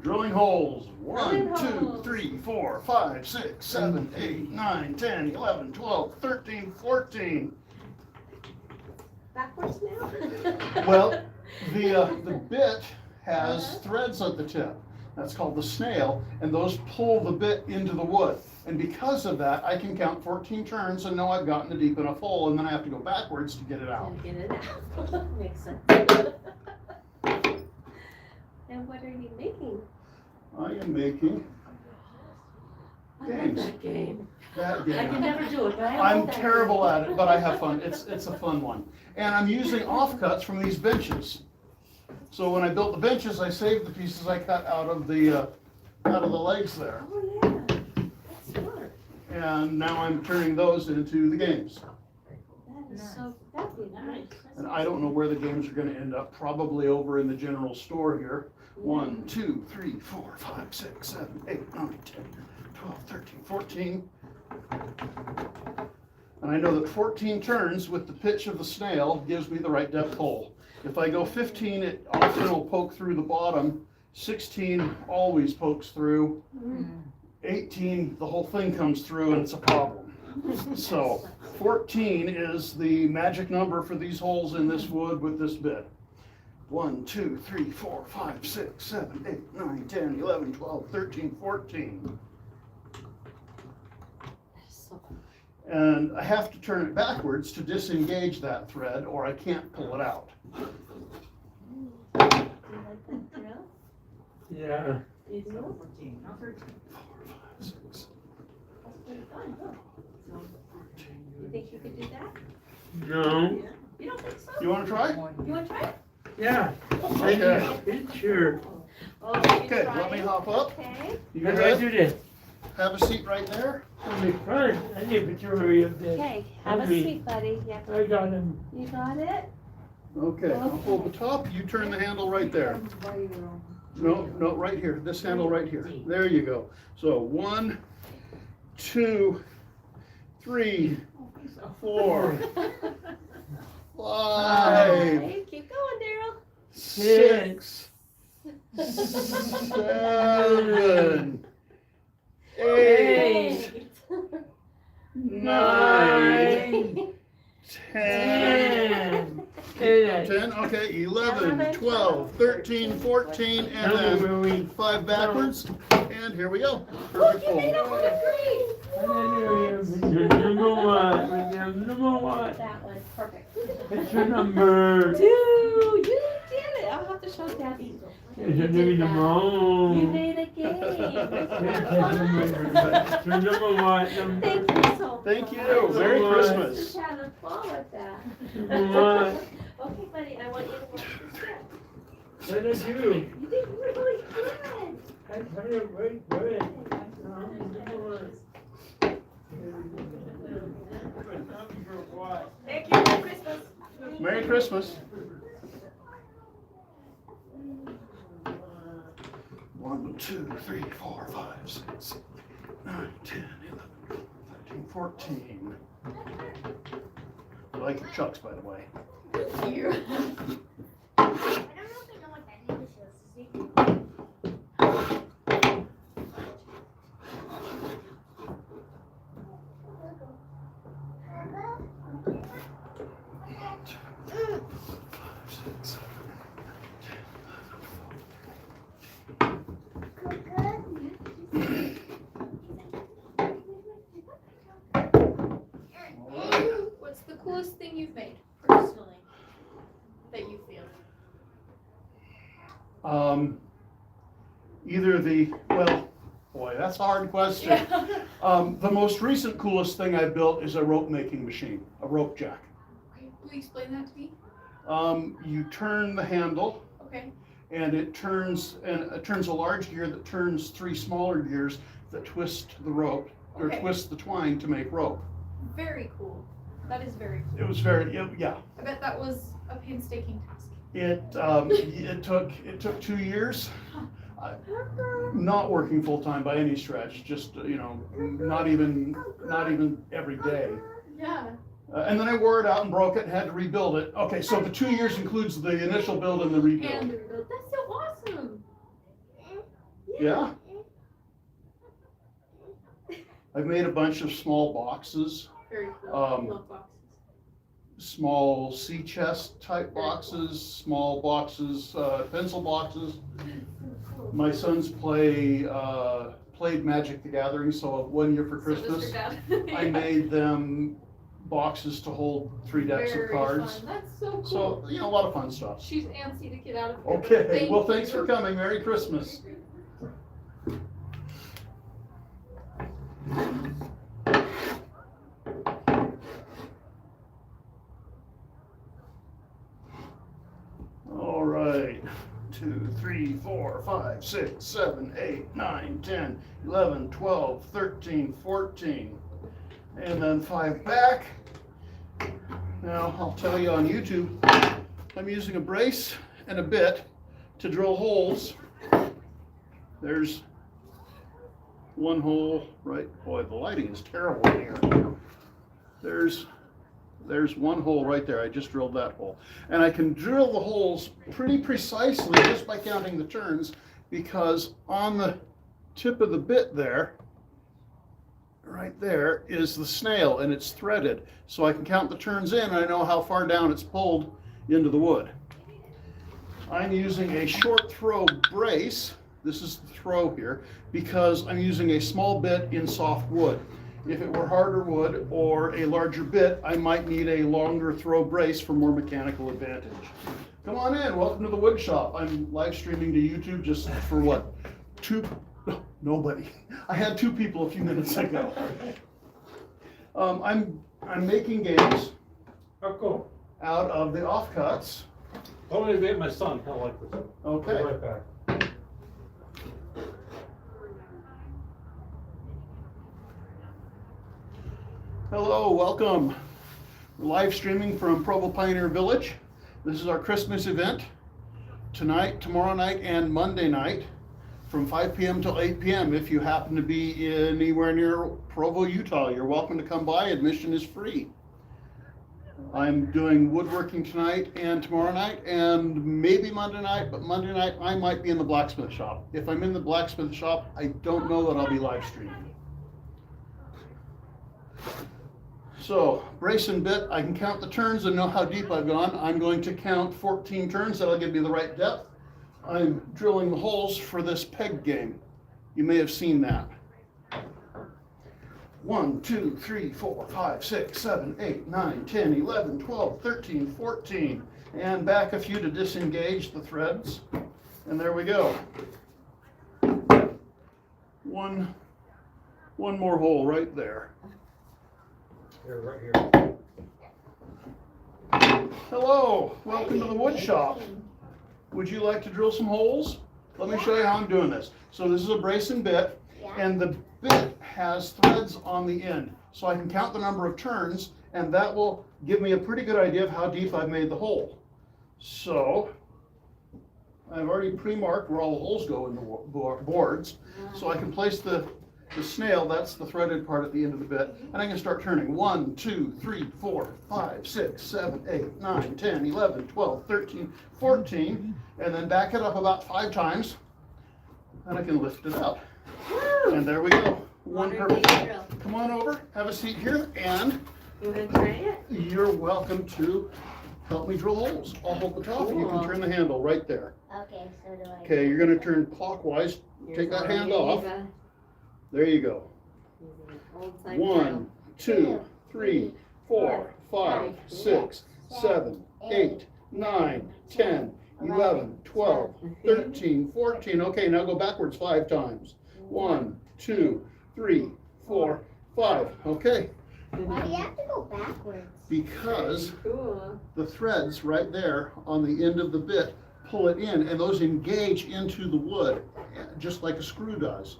Drilling holes. Drilling 1, 2, holes. 3, 4, 5, 6, 7, 8, 9, 10, 11, 12, 13, 14. Backwards now? Well, the bit has threads at the tip. That's called the snail, and those pull the bit into the wood. And because of that, I can count 14 turns and know I've gotten a deep enough hole, and then I have to go backwards to get it out. Get it out. Makes sense. And what are you making? I am making I love games. that game. That I game. can never do it, but I love I'm that terrible game. at it, but I have fun. It's a fun one. And I'm using offcuts from these benches. So when I built the benches, I saved the pieces I cut out of the legs there. Oh, yeah. That's smart. And now I'm turning those into the games. That is so, that'd be nice. And I don't know where the games are gonna end up, probably over in the general store here. 1, 2, 3, 4, 5, 6, 7, 8, 9, 10, 12, 13, 14. And I know that 14 turns with the pitch of the snail gives me the right depth hole. If I go 15, it often will poke through the bottom. 16 always pokes through. 18, the whole thing comes through and it's a problem. So 14 is the magic number for these holes in this wood with this bit. 1, 2, 3, 4, 5, 6, 7, 8, 9, 10, 11, 12, 13, 14. And I have to turn it backwards to disengage that thread or I can't pull it out. Do you like that drill? Yeah. You do? 14, not 13. 4, 5, 6, That's pretty fun, huh? So, you think you could do that? No. You don't think so? You wanna try? You wanna try it? Yeah. Okay. Sure. Oh, you can Okay, try let me it. hop up. Okay. You How do I good? do this? Have a seat right there. On the front, I need a picture of this. Okay, have a Hungry. seat, buddy. Yeah. I got him. You got it? Okay, I'll hold the top, you turn the handle right there. No, right here, this handle right here. There you go. So 1, 2, 3, 4, 5, Hey, keep going, Daryl. 6, 7, right. 10, okay, 11, 12, 13, 14, and Come on, then Marie. 5 backwards. And here we go. Perfect You made fold. a 103. Hallelujah. Picture number one. Picture number one. That was perfect. Picture number. Dude, you did it. I'll have to show Daddy. Picture number one. You made a game. Picture number one. Thank you so much. Thank you. Merry Christmas. Just having fun with that. Number one. Okay, buddy, I want you to watch this step. What did I do? You did really good. I turned it very good. Thank you, Merry Christmas. Merry Christmas. 1, 2, 3, 4, 5, 6, 9, 10, 11, 13, 14. I like your chucks, by the way. Thank you. I don't know if I know what that English is. What's the coolest thing you've made personally that you feel? Well, boy, that's a hard question. The most recent coolest thing I built is a rope making machine, a rope jack. Okay, will you explain that to me? You turn the handle Okay. and it turns a large gear that turns 3 smaller gears that twist the rope or Okay. twist the twine to make rope. Very cool. That is very cool. It was very, yeah. I bet that was a painstaking task. It took 2 years. Not working full time by any stretch, just not even every day. Yeah. And then I wore it out and broke it and had to rebuild it. Okay, so the 2 years includes the initial build and the rebuild. And that's so awesome. Yeah. I've made a bunch of small boxes, Very cool. Love boxes. small sea chest type boxes, small boxes, pencil boxes. My sons played Magic the Gathering, so 1 year for So does Christmas, your dad. I made them boxes to hold 3 decks Very of cards. fun. That's so cool. So, a lot of fun stuff. She's antsy to get out of here. but Okay, well, thanks you. for coming. Merry Christmas. All right. 2, 3, 4, 5, 6, 7, 8, 9, 10, 11, 12, 13, 14. And then 5 back. Now, I'll tell you on YouTube, I'm using a brace and a bit to drill holes. There's 1 hole, right? Boy, the lighting is terrible in here. There's 1 hole right there. I just drilled that hole. And I can drill the holes pretty precisely just by counting the turns, because on the tip of the bit there, right there, is the snail, and it's threaded. So I can count the turns in, and I know how far down it's pulled into the wood. I'm using a short throw brace. This is the throw here, because I'm using a small bit in soft wood. If it were harder wood or a larger bit, I might need a longer throw brace for more mechanical advantage. Come on in, welcome to the wood shop. I'm live streaming to YouTube just for what? Nobody. I had 2 people a few minutes ago. I'm making games Oh, cool. out of the offcuts. I'm gonna get my son. He'll like this. Okay. Be right back. Hello, welcome. We're live streaming from Provo Pioneer Village. This is our Christmas event tonight, tomorrow night, and Monday night from 5 p.m. till 8 p.m. If you happen to be anywhere near Provo, Utah, you're welcome to come by. Admission is free. I'm doing woodworking tonight and tomorrow night and maybe Monday night, but Monday night I might be in the blacksmith shop. If I'm in the blacksmith shop, I don't know that I'll be live streaming. So, brace and bit, I can count the turns and know how deep I've gone. I'm going to count 14 turns, that'll give me the right depth. I'm drilling the holes for this peg game. You may have seen that. 1, 2, 3, 4, 5, 6, 7, 8, 9, 10, 11, 12, 13, 14. And back a few to disengage the threads. And there we go. One more hole right there. Here, right here. Hello, welcome to the wood shop. Would you like to drill some holes? Let me show you how I'm doing this. So this is a brace and bit, Yeah. and the bit has threads on the end. So I can count the number of turns, and that will give me a pretty good idea of how deep I've made the hole. So I've already pre-marked where all the holes go in the boards. So I can place the snail, that's the threaded part at the end of the bit, and I can start turning. 1, 2, 3, 4, 5, 6, 7, 8, 9, 10, 11, 12, 13, 14, and then back it up about 5 times, and I can lift it up. And there we go. One perfect. Come on over, have a seat here, and You wanna try it? you're welcome to help me drill holes. I'll hold the top, and you can Cool. turn the handle right there. Okay, so do I. Okay, you're gonna turn clockwise. Take that hand off. There you go. 1, 2, 3, 4, 5, 6, 7, 8, 9, 10, 11, 12, 13, 14. Okay, now go backwards 5 times. 1, 2, 3, 4, 5. Okay, Why do you have to go backwards? because Cool. the threads right there on the end of the bit pull it in, and those engage into the wood just like a screw does.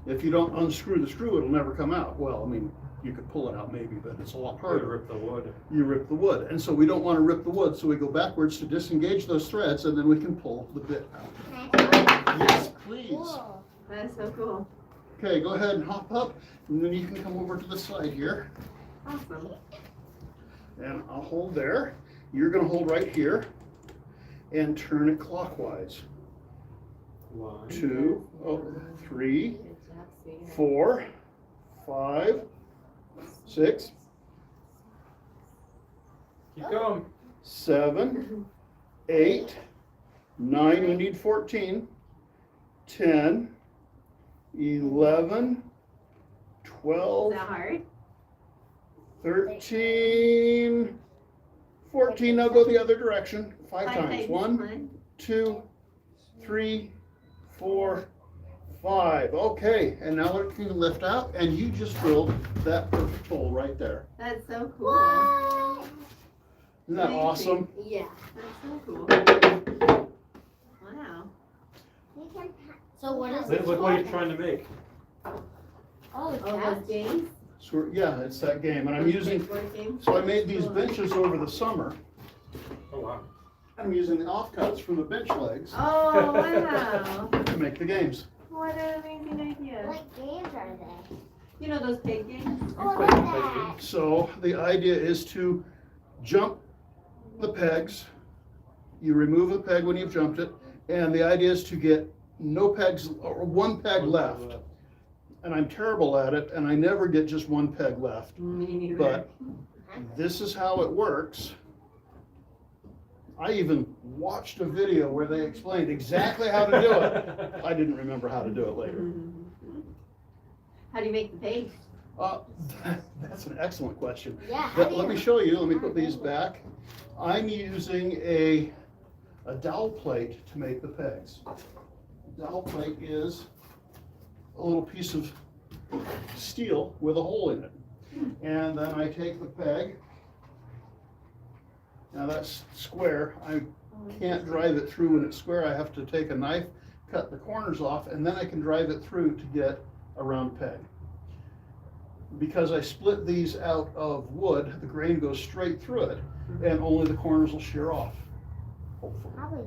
If you don't unscrew the screw, it'll never come out. Well, I mean, you could pull it out maybe, but it's a lot harder. Rip the wood. You rip the wood, and so we don't want to rip the wood, so we go backwards to disengage those threads, and then we can pull the bit out. Yes, please. Cool. That's so cool. Okay, go ahead and hop up, and then you can come over to the side here, Awesome. and I'll hold there. You're gonna hold right here and turn it clockwise. 1, 2, 3, Good job, sweetheart. 4, 5, 6, keep going. 7, 8, 9, we need 14, 10, 11, 12, Is that hard? 13, 14, now go the other direction, 5 times. times. 1, 2, 3, 4, 5. Okay, and now it can lift out, and you just drilled that perfect hole right there. That's so cool. What? Isn't that Amazing. awesome? Yeah. That's so cool. Wow. You can. So what is Look it? what you're trying to make. Oh, All those that's. games? So, yeah, it's that game, and I'm Those using, big board games? so I made these Cool. benches over the summer. Oh, wow. I'm using the offcuts from the bench legs Oh, wow. to make the games. What an amazing idea. What games are they? You know those pig games? Oh, look at that. So the idea is to jump the pegs. You remove a peg when you've jumped it, and the idea is to get no pegs or 1 peg left. And I'm terrible at it, and I never get just 1 peg left. Me neither. But this is how it works. I even watched a video where they explained exactly how to do it. I didn't remember how to do it later. How do you make the pig? That's an excellent question. Yeah. how do Let me you- show you, let me put these back. I'm using a dowel plate to make the pegs. Dowel plate is a little piece of steel with a hole in it. And then I take the peg. Now that's square. I can't drive it through when it's square. I have to take a knife, cut the corners off, and then I can drive it through to get a round peg. Because I split these out of wood, the grain goes straight through it, and only the corners will shear off, hopefully. Probably.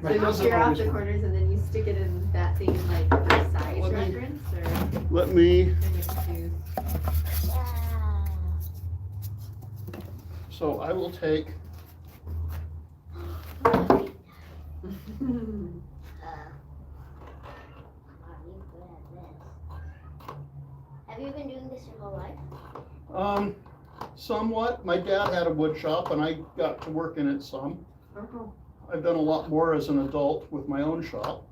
So you Doesn't shear off always the work. corners and then you stick it in that thing like for size Let me- reference or Let me, and you have to choose? Yeah. so I will take, Have you been doing this your whole life? somewhat. My dad had a wood shop and I got to work in it some. Oh, I've done a lot more as an adult with my own shop.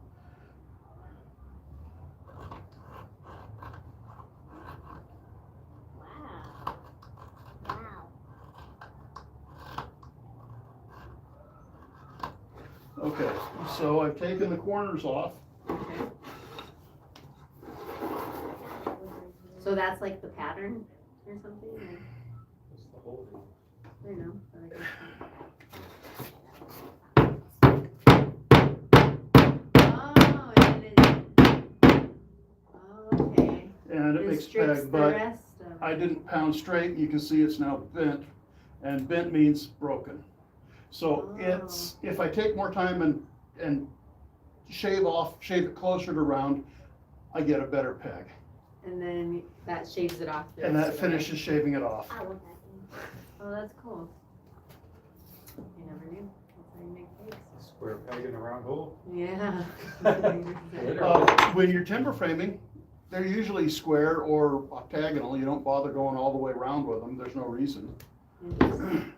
Wow. Wow. Okay, so I've taken the corners off. okay. So that's like the pattern or something? Like, That's the whole thing. I don't know. But I guess oh, okay. And it makes Restricts peg, the but rest of I didn't pound straight. You can see it's now bent, and bent means broken. So Oh. it's, if I take more time and shave it closer to round, I get a better peg. And then that shaves it off. the And rest that of the way. finishes shaving it off. I want that thing. Oh, that's cool. I never knew. That's how you make cakes. Square peg in a round hole. Yeah. When you're timber framing, they're usually square or octagonal. You don't bother going all the way around with them. There's no reason.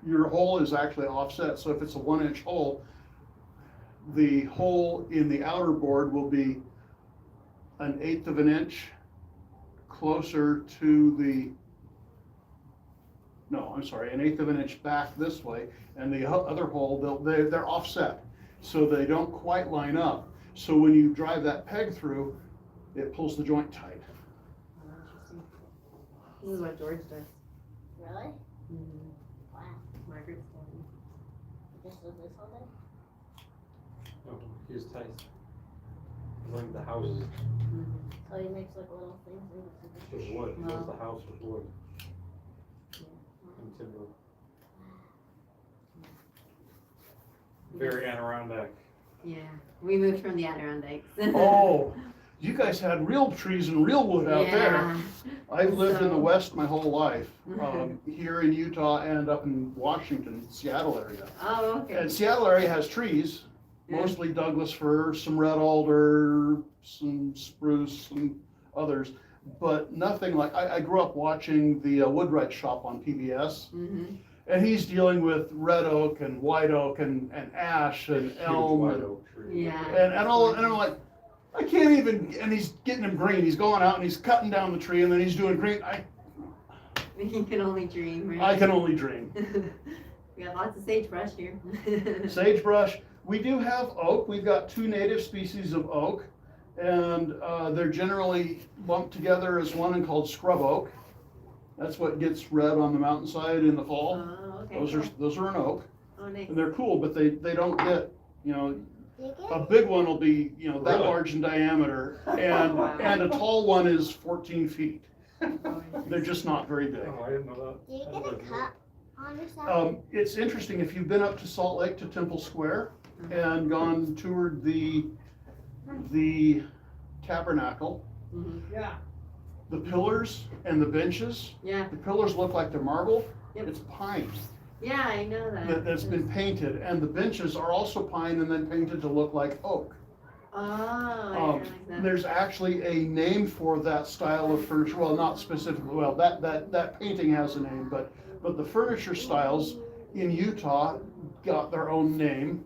Your hole is actually offset, so if it's a 1-inch hole, the hole in the outer board will be 1/8 of an inch closer to the, no, I'm sorry, 1/8 of an inch back this way, and the other hole, they're offset, so they don't quite line up. So when you drive that peg through, it pulls the joint tight. Oh, interesting. This is what George does. Really? Mm-hmm. Wow. Margaret's done. Just does this all day? No, here's Tice. Like the houses So he makes like little things in with wood. Wow. Builds the house with wood and timber. Very Adirondack. Yeah, we moved from the Adirondacks. Oh, you guys had real trees and real wood out there. Yeah. I've lived in the So- West my whole life, here in Utah and up in Washington, Seattle area. Oh, okay. And Seattle area has trees, Yeah. mostly Douglas fir, some red alder, some spruce, and others, but nothing like, I grew up watching the Woodwright Shop on PBS, Mm-hmm. and he's dealing with red oak and white oak and ash and Huge elm white and oak tree. Yeah. and I'm like, I can't even, and he's getting them green. He's going out and he's cutting down the tree and then he's doing green. You can only dream, right? I can only dream. We got lots of sagebrush here. Sagebrush. We do have oak. We've got 2 native species of oak, and they're generally lumped together as one and called scrub oak. That's what gets red on the mountainside in the fall. Oh, okay. Those are an oak, Oh, nice. and they're cool, but they don't get, you know, Dig a it? big one will be, you know, that Really? large in diameter, and Wow. and a tall one is 14 feet. Oh, They're just not very big. Oh, I didn't know Do you that. get a cut on yourself? It's interesting, if you've been up to Salt Lake to Temple Square and gone toured the tabernacle, Mhm. Yeah. the pillars and the benches, Yeah, the pillars look like they're marble. Yep. It's pine yeah, I know that. that's been painted, and the benches are also pine and then painted to look like oak. Oh, I didn't realize that. There's actually a name for that style of furniture, well, not specifically, well, that painting has a name, but the furniture styles in Utah got their own name,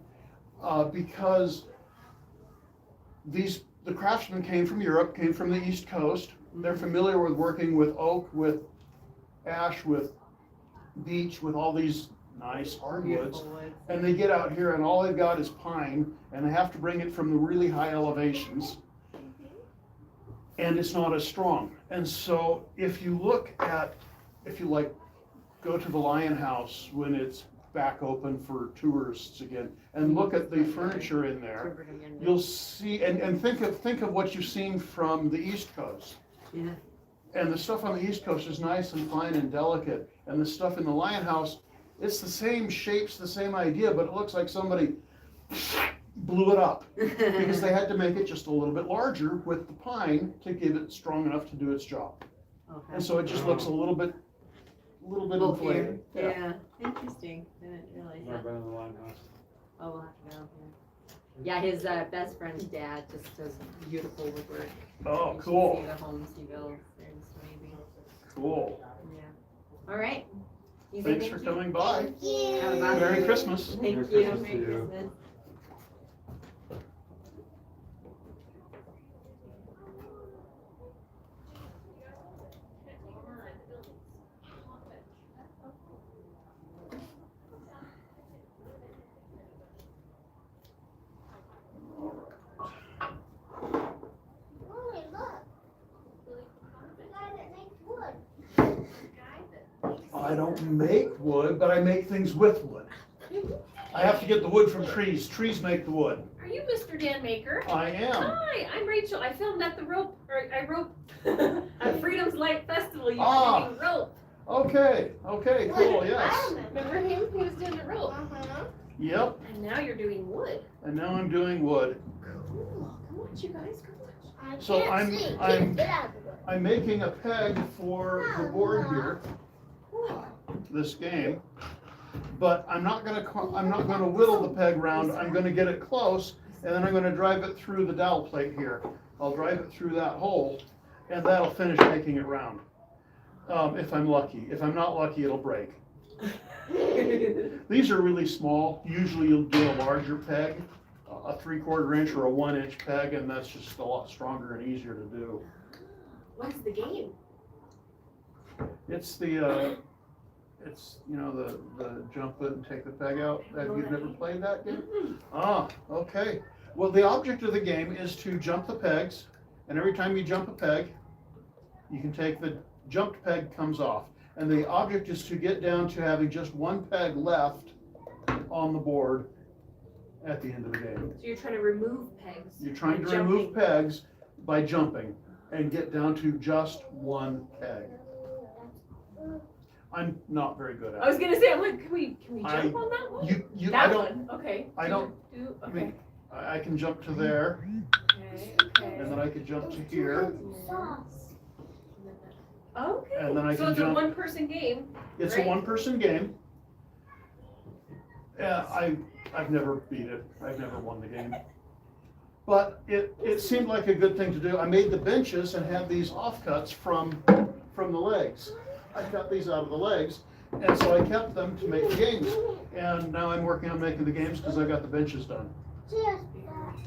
because the craftsmen came from Europe, came from the East Coast. They're familiar with working with oak, with ash, with beech, with all these nice hardwoods. Beautiful woods. And they get out here and all they've got is pine, and they have to bring it from the really high elevations. And it's not as strong. And so if you go to the Lion House when it's back open for tourists again, and look at the furniture in there, you'll see, and think of what you've seen from the East Coast. Yeah. And the stuff on the East Coast is nice and fine and delicate, and the stuff in the Lion House, it's the same shapes, the same idea, but it looks like somebody blew it up, because they had to make it just a little bit larger with the pine to give it strong enough to do its job. Okay. And so it just looks a little bit Bulkier. inflated. Yeah, interesting. I didn't realize Never that. been in the Lion House. Oh, we'll have to go. Yeah, his best friend's dad just does beautiful woodwork. Oh, You should cool, see the homes he builds. They're just amazing. cool. Yeah. All right. You say Thanks for thank you? coming by. Thank you. That was awesome. Merry Christmas. Thank Merry you. Christmas Merry to you. Christmas. Mommy, look. The guy that makes wood. I don't make wood, but I make things with wood. I have to get the wood from trees. Trees make the wood. Are you Mr. Dan Maker? I am. Hi, I'm Rachel. I filmed at the rope, or I roped at Freedom's Light Festival. You Ah. were doing rope. Okay, cool, I yes. remember. Remember him? He was doing the rope. Uh-huh. Yep, And now you're doing wood. and now I'm doing wood. Cool. Come watch, you guys. Come watch. I So can't I'm- see. I'm- Get out of the way. I'm making a peg for the board here, Cool. this game. But I'm not gonna whittle the peg round. I'm gonna get it close, and then I'm gonna drive it through the dowel plate here. I'll drive it through that hole, and that'll finish making it round. If I'm lucky. If I'm not lucky, it'll break. These are really small. Usually you'll do a larger peg, a 3/4 inch or a 1 inch peg, and that's just a lot stronger and easier to do. What's the game? It's the jump it and take the peg out. You've never played that game? Ah, okay. Well, the object of the game is to jump the pegs, and every time you jump a peg, you can take the jumped peg comes off. And the object is to get down to having just one peg left on the board at the end of the game. So you're trying to remove pegs. You're trying by to remove jumping. pegs by jumping and get down to just one peg. I'm not very good I at was it. gonna say, I'm like, can we I- jump on that one? I That don't, one. Okay. I don't- Okay. I can jump to there, Okay. and then I could jump to here, Sauce. Okay. and then I So can it's a jump. one-person game. It's a right? one-person game. Yeah, I've never beat it. I've never won the game. But it seemed like a good thing to do. I made the benches and had these offcuts from the legs. I cut these out of the legs, and so I kept them to make the games. And now I'm working on making the games because I got the benches done. Just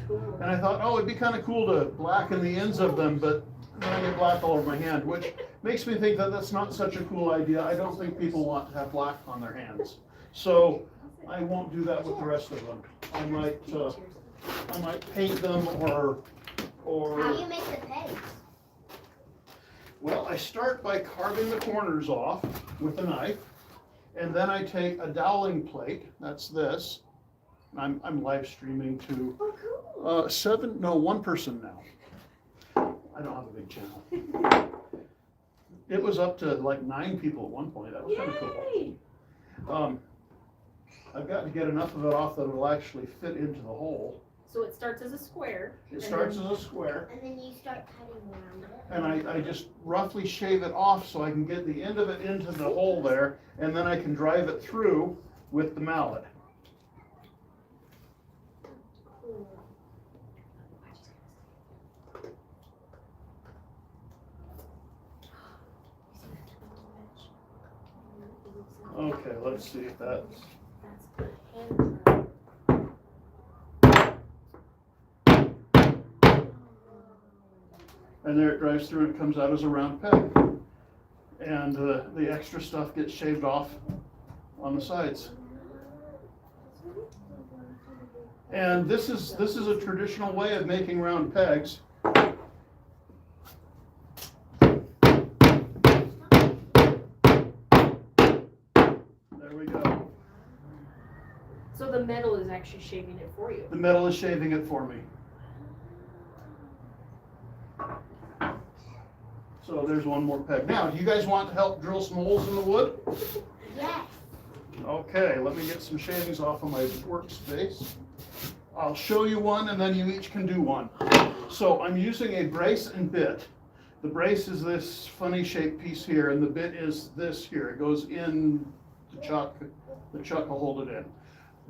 Cool. And I thought, oh, it'd be kind of cool to blacken the ends of them, but then I get black all over my hand, which makes me think that that's not such a cool idea. I don't think people want to have black on their hands. So I won't do that with the rest of them. I might paint them How or, do you make the pegs? well, I start by carving the corners off with a knife. And then I take a doweling plate, that's this. I'm live streaming to Oh, cool. one person now. I don't have a big channel. It was up to like 9 people at one point. That was kind of cool. Yay! I've got to get enough of it off that it'll actually fit into the hole. So it starts as a square. It starts as a square, And then you start cutting around it. and I just roughly shave it off so I can get the end of it into the hole there, and then I can drive it through with the mallet. Cool. Okay, let's see if that's. That's the hand drive. And there it drives through and it comes out as a round peg. And the extra stuff gets shaved off on the sides. And this is a traditional way of making round pegs. There we go. So the metal is actually shaving it for you. The metal is shaving it for me. So there's one more peg. Now, do you guys want to help drill some holes in the wood? Yes. Okay, let me get some shavings off of my workspace. I'll show you one and then you each can do one. So I'm using a brace and bit. The brace is this funny shaped piece here and the bit is this here. It goes in the chuck will hold it in.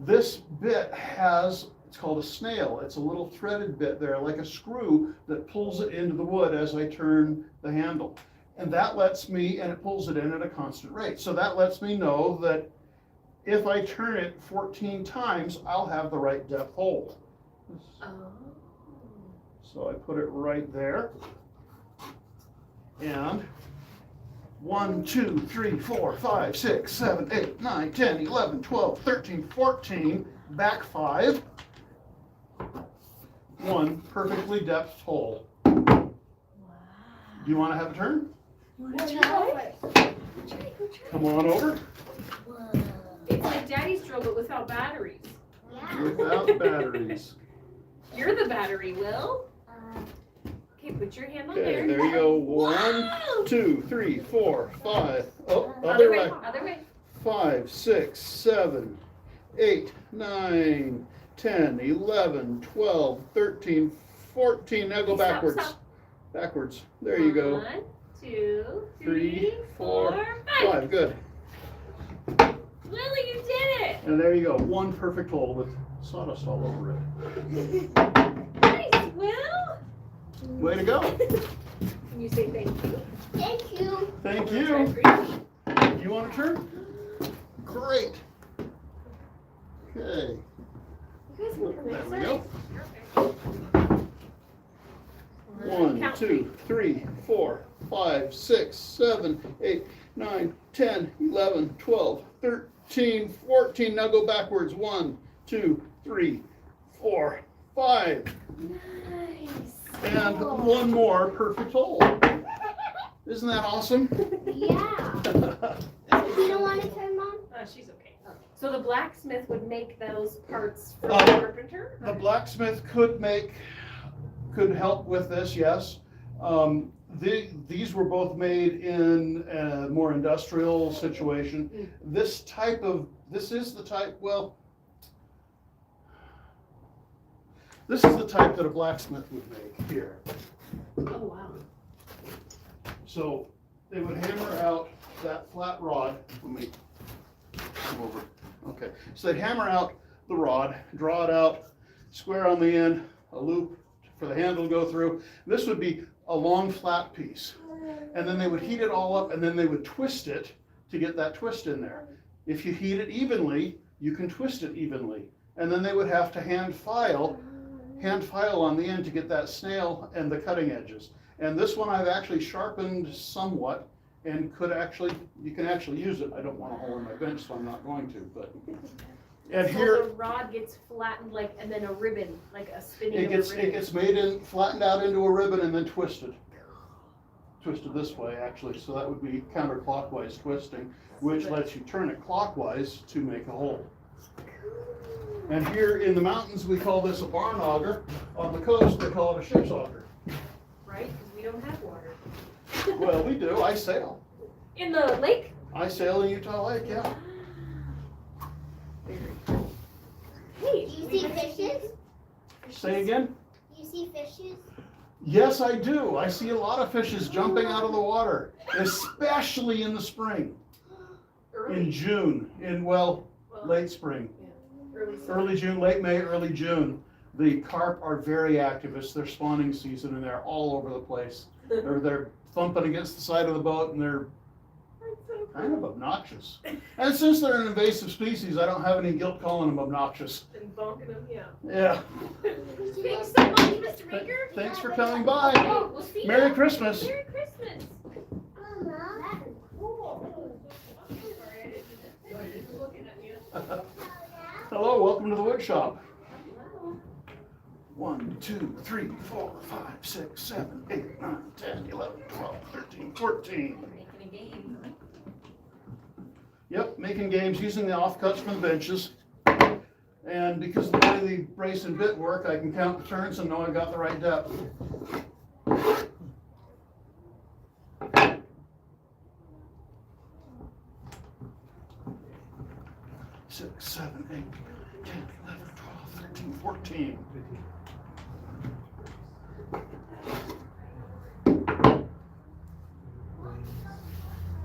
This bit has, it's called a snail. It's a little threaded bit there, like a screw that pulls it into the wood as I turn the handle. And that lets me, and it pulls it in at a constant rate. So that lets me know that if I turn it 14 times, I'll have the right depth hold. Oh. So I put it right there. And 1, 2, 3, 4, 5, 6, 7, 8, 9, 10, 11, 12, 13, 14, back 5. 1 perfectly depth hole. Do you want to have a turn? Come on over. It's like Daddy's drill, but without batteries. Yeah. Without batteries. You're the battery, Will. Okay, put your hand on Okay, there. there you go. 1, Wow. 2, 3, 4, 5. Oh, Other other way, way. other way. 5, 6, 7, 8, 9, 10, 11, 12, 13, 14. Now go Stop, backwards. stop. Backwards. There you go. 1, 2, 3, 3, 4, 4, 5. Good. Lily, you did it. And there you go. 1 perfect hole with sawdust all over it. Nice, Will. Way to go. Can you say thank you? Thank you. Thank Try you. for you. You want a turn? Great. Okay. You guys can come There we inside. go. Perfect. 1, Count 2, 3, 4, 5, 6, 7, 8, 9, 10, 11, 12, 13, 14. Now go backwards. 1, 2, 3, 4, 5. Nice. And 1 more perfect hole. Isn't that awesome? Yeah. You don't want to turn, Mom? She's okay. So the blacksmith would make those parts for Uh, the carpenter? The blacksmith could help with this, yes. These were both made in a more industrial situation. This is the type, well, this is the type that a blacksmith would make here. Oh, wow. So they would hammer out that flat rod. Let me come over. Okay. So they'd hammer out the rod, draw it out, square on the end, a loop for the handle to go through. This would be a long flat piece. And then they would heat it all up and then they would twist it to get that twist in there. If you heat it evenly, you can twist it evenly. And then they would have to hand file on the end to get that snail and the cutting edges. And this one I've actually sharpened somewhat and you can actually use it. I don't want a hole in my bench, so I'm not going to, but. And So here, the rod gets flattened like, and then a ribbon, like a spinning it of a gets ribbon. flattened out into a ribbon and then twisted. Twisted this way, actually, so that would be counterclockwise twisting, which lets you turn it clockwise to make a hole. And here in the mountains, we call this a barn auger. On the coast, they call it a ship's auger. Right, because we don't have water. Well, we do. I sail. In the lake? I sail in Utah Lake, yeah. Hey, Do you we see have- fishes? Say again? Do you see fishes? Yes, I do. I see a lot of fishes jumping out of the water, especially in the spring, in Early. June, Well, late spring. early summer. Early June, late May, early June. The carp are very active. It's their spawning season and they're all over the place. They're thumping against the side of the boat and they're That's so kind of obnoxious. And since they're an invasive species, I don't have any guilt calling them obnoxious. And bonking them, yeah. Yeah. Thanks so much, Mr. Baker. Thanks for coming by. Oh, we'll see Merry ya. Christmas. Merry Christmas. Mama. Hello, welcome to the wood shop. 1, 2, 3, 4, 5, 6, 7, 8, 9, 10, 11, 12, 13, 14. Making a game, huh? Yep, making games using the offcuts from the benches. And because of the way the brace and bit work, I can count the turns and know I got the right depth. Six, 7, 8, 10, 11, 12, 13, 14.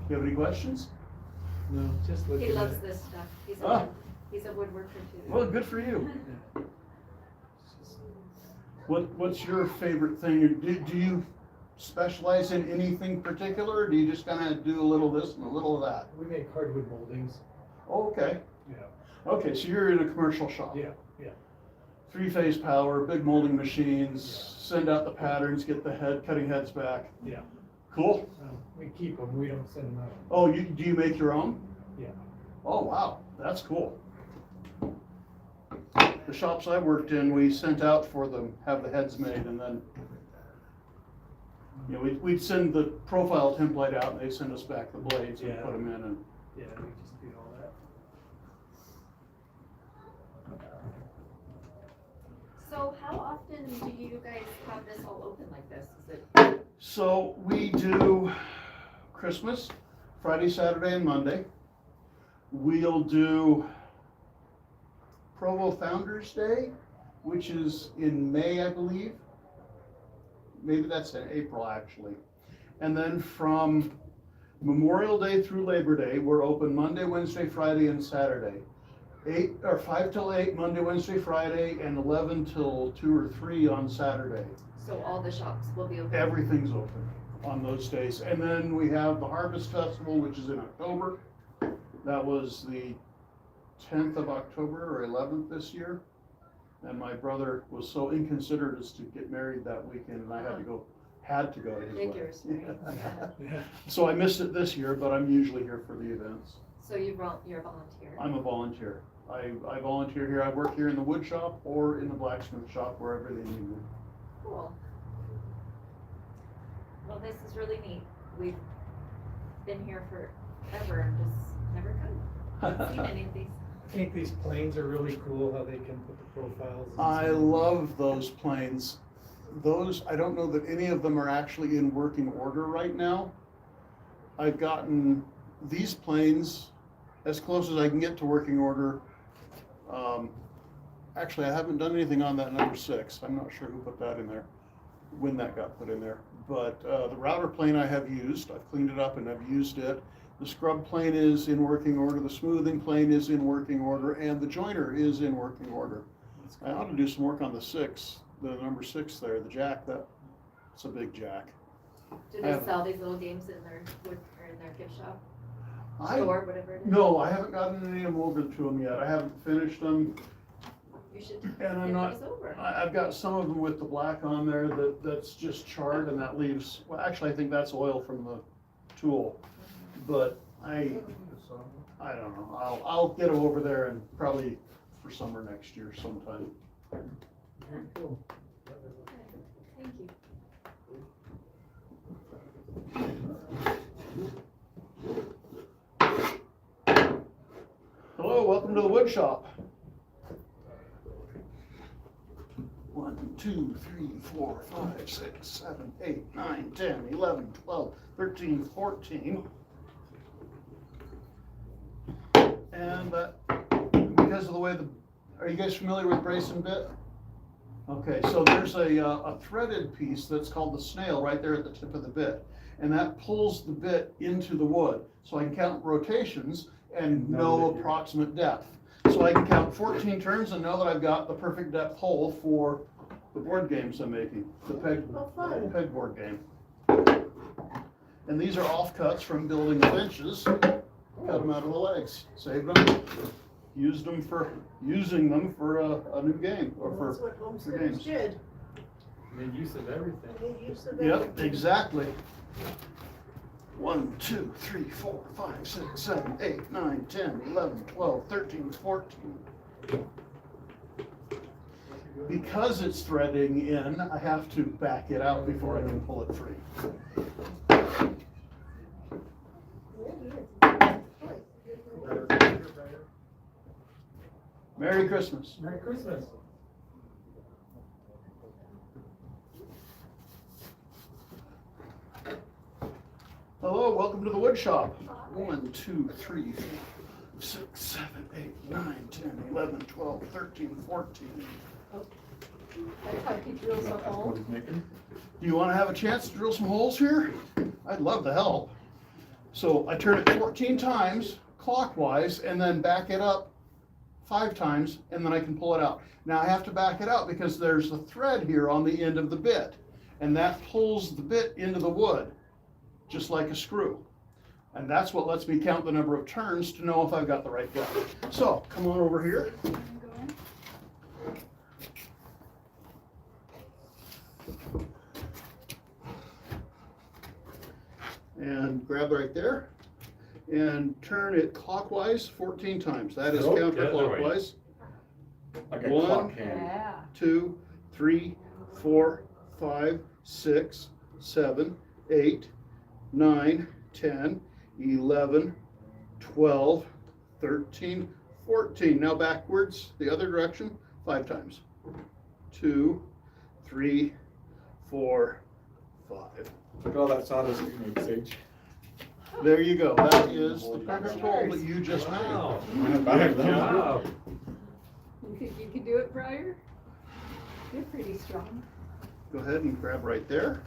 You have any questions? No, just looking He at loves it. this stuff. Ah. He's a woodworker too. Well, good for you. What's your favorite thing? Do specialize in anything particular, or do you just kind of do a little this and a little of that? We make hardwood moldings. Oh, okay. Yeah. Okay, so you're in a commercial shop. Yeah. Three-phase power, big molding machines, send out the patterns, get the cutting heads back. Yeah. Cool. We keep them, we don't send them out. Oh, do you make your own? Yeah. Oh, wow, that's cool. The shops I worked in, we sent out for them, have the heads made, and then, you know, we'd send the profile template out, and they send us back the blades and Yeah. put them in, and Yeah, we just do all that. So how often do you guys have this all open like this? Is it, so we do Christmas, Friday, Saturday, and Monday. We'll do Provo Founders Day, which is in May, I believe. Maybe that's in April, actually. And then from Memorial Day through Labor Day, we're open Monday, Wednesday, Friday, and Saturday. 5 till 8, Monday, Wednesday, Friday, and 11 till 2 or 3 on Saturday. so all the shops will be open? Everything's open on those days. And then we have the Harvest Festival, which is in October. That was the 10th of October or 11th this year. And my brother was so inconsiderate as to get married that weekend, and I had to go to his wedding. Figures, right? Yeah. So I missed it this year, but I'm usually here for the events. So you're a volunteer? I'm a volunteer. I volunteer here. I work here in the wood shop or in the blacksmith shop, wherever they need me. Cool. Well, this is really neat. We've been here forever and just never seen any of these. I think these planes are really cool, how they can put the profiles. and I stuff. love those planes. Those, I don't know that any of them are actually in working order right now. I've gotten these planes as close as I can get to working order. Actually, I haven't done anything on that number 6. I'm not sure who put that in there, when that got put in there. But the router plane I have used. I've cleaned it up and I've used it. The scrub plane is in working order, the smoothing plane is in working order, and the joiner is in working order. I ought to do some work on the 6, the number 6 there, the jack. That's a big jack. Do they sell these little games in their wood or in their gift shop? I, Store, whatever it is? no, I haven't gotten any of them over to them yet. I haven't finished them, You should and I'm get not. those over. I've got some of them with the black on there that's just charred, and that leaves. Well, actually, I think that's oil from the tool, but I don't know. I'll get them over there and probably for summer next year sometime. Very cool. Thank you. Hello, welcome to the wood shop. 1, 2, 3, 4, 5, 6, 7, 8, 9, 10, 11, 12, 13, 14. And because of the way are you guys familiar with brace and bit? Okay, so there's a threaded piece that's called the snail right there at the tip of the bit. And that pulls the bit into the wood. So I can count rotations and know approximate depth. So I can count 14 turns and know that I've got the perfect depth hole for the board games I'm making, the peg board game. And these are offcuts from building the benches. Cut them out of the legs, saved them, using them for a new game or Well, that's for what homesteaders games. did. Made use of everything. They used to Yep, exactly. 1, 2, 3, 4, 5, 6, 7, 8, 9, 10, 11, 12, 13, 14. Because it's threading in, I have to back it out before I can pull it free. Merry Christmas. Merry Christmas. Hello, welcome to the wood shop. 1, 2, 3, 4, 6, 7, 8, 9, 10, 11, 12, 13, 14. That's how he drills a hole. Do you want to have a chance to drill some holes here? I'd love to help. So I turn it 14 times clockwise and then back it up 5 times, and then I can pull it out. Now I have to back it out because there's a thread here on the end of the bit. and that pulls the bit into the wood, just like a screw. And that's what lets me count the number of turns to know if I've got the right guy. So, come on over here. And grab right there, and turn it clockwise 14 times. That is Nope, the other way. counterclockwise. Like a 1, clock hand. Yeah. 2, 3, 4, 5, 6, 7, 8, 9, 10, 11, 12, 13, 14. Now backwards, the other direction, 5 times. 2, 3, 4, 5. Look at all that sawdust you make, Sage. There you go. That is the perfect hole that you just made. Wow. Wow. You could do it, Briar? You're pretty strong. Go ahead and grab right there.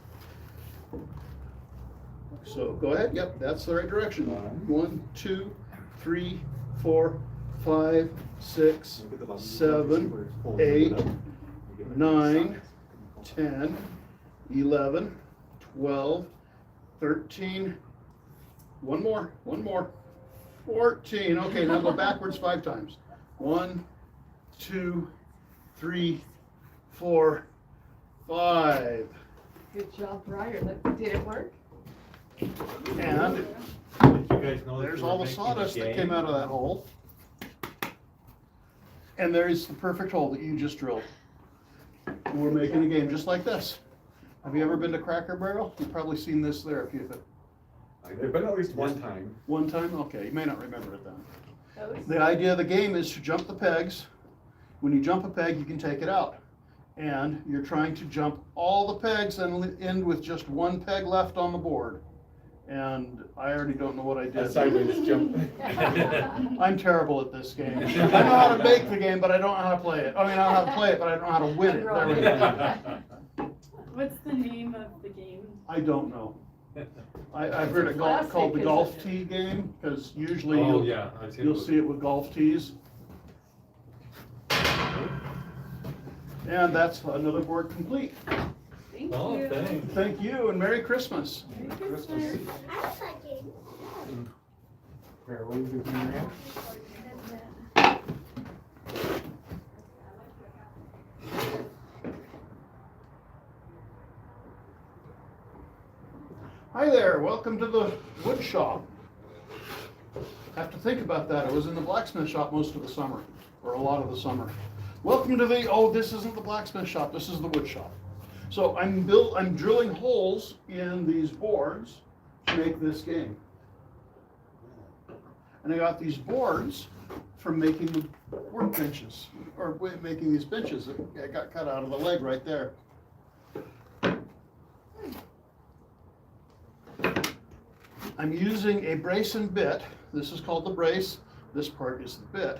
So go ahead. Yep, that's the right direction. 1, 2, 3, 4, 5, 6, 7, 8, 9, 10, 11, 12, 13. One more. 14. Okay, now go backwards 5 times. 1, 2, 3, 4, 5. Good job, Briar. Did it work? And Did you guys know that there's you were all the making a sawdust that game? came out of that hole. And there's the perfect hole that you just drilled. And we're making a game just like this. Have you ever been to Cracker Barrel? You've probably seen this there if you've I've been at least one time. one time. Okay, you may not remember it then. Those? The idea of the game is to jump the pegs. When you jump a peg, you can take it out. And you're trying to jump all the pegs and end with just one peg left on the board. And I already don't know what I A did. sideways jump. I'm terrible at this game. I know how to make the game, but I don't know how to play it. I mean, I know how to play it, but I don't know how to win it. There we go. What's the name of the game? I don't know. I've heard it called the Classic, golf isn't tee game, because usually Oh, you'll, yeah. I've seen you'll those. see it with golf tees. And that's another board complete. Thank Oh, you. thanks. Thank you and Merry Christmas. Merry Christmas. I was like getting Here, what are you doing here? Hi there, welcome to the wood shop. Have to think about that. I was in the blacksmith shop most of the summer, or a lot of the summer. Welcome to the, oh, this isn't the blacksmith shop, this is the wood shop. So I'm drilling holes in these boards to make this game. And I got these boards from making the workbenches, or making these benches that got cut out of the leg right there. I'm using a brace and bit. This is called the brace. This part is the bit.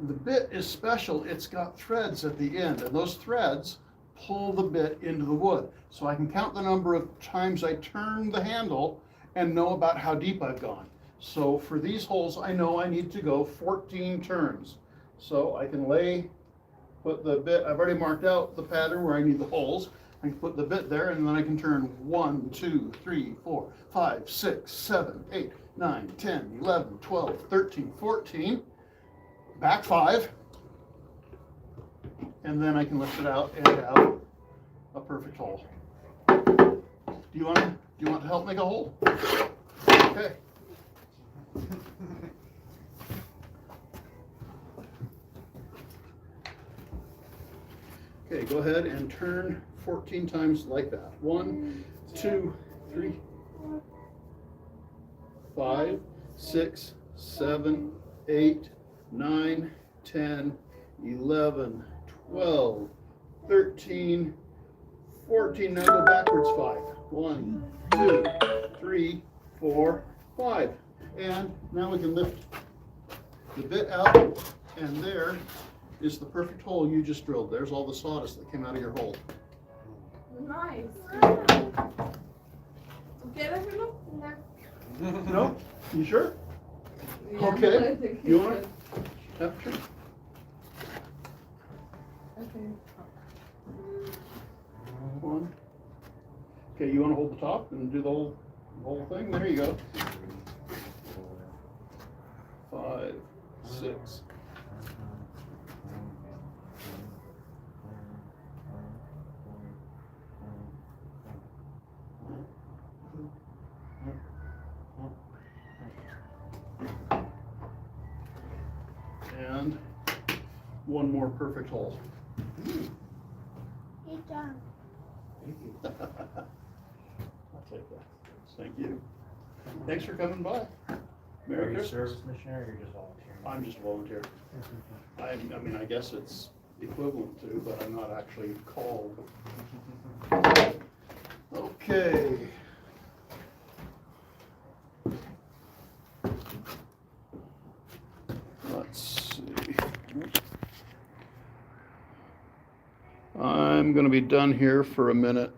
The bit is special. It's got threads at the end, and those threads pull the bit into the wood. So I can count the number of times I turn the handle and know about how deep I've gone. So for these holes, I know I need to go 14 turns. So I can put the bit, I've already marked out the pattern where I need the holes. I can put the bit there, and then I can turn 1, 2, 3, 4, 5, 6, 7, 8, 9, 10, 11, 12, 13, 14, back 5, and then I can lift it out and have a perfect hole. Do you want to help make a hole? Okay. Okay, go ahead and turn 14 times like that. 1, 2, 3, 5, 6, 7, 8, 9, 10, 11, 12, 13, 14. Now go backwards 5. 1, 2, 3, 4, 5. And now we can lift the bit out, and there is the perfect hole you just drilled. There's all the sawdust that came out of your hole. Nice. Get it, Hulu? No? You sure? Yeah, Okay. I think You we want should. Yep, sure. Okay. 1, Okay, you wanna hold the top and do the whole thing? There you go. 5, 6. And one more perfect hole. Good job. I'll take that. Thank you. Thanks for coming by. Merry Are you Christmas. service missionary or you're just volunteering? I'm just a volunteer. I mean, I guess it's equivalent to, but I'm not actually called. Okay. Let's see. I'm gonna be done here for a minute.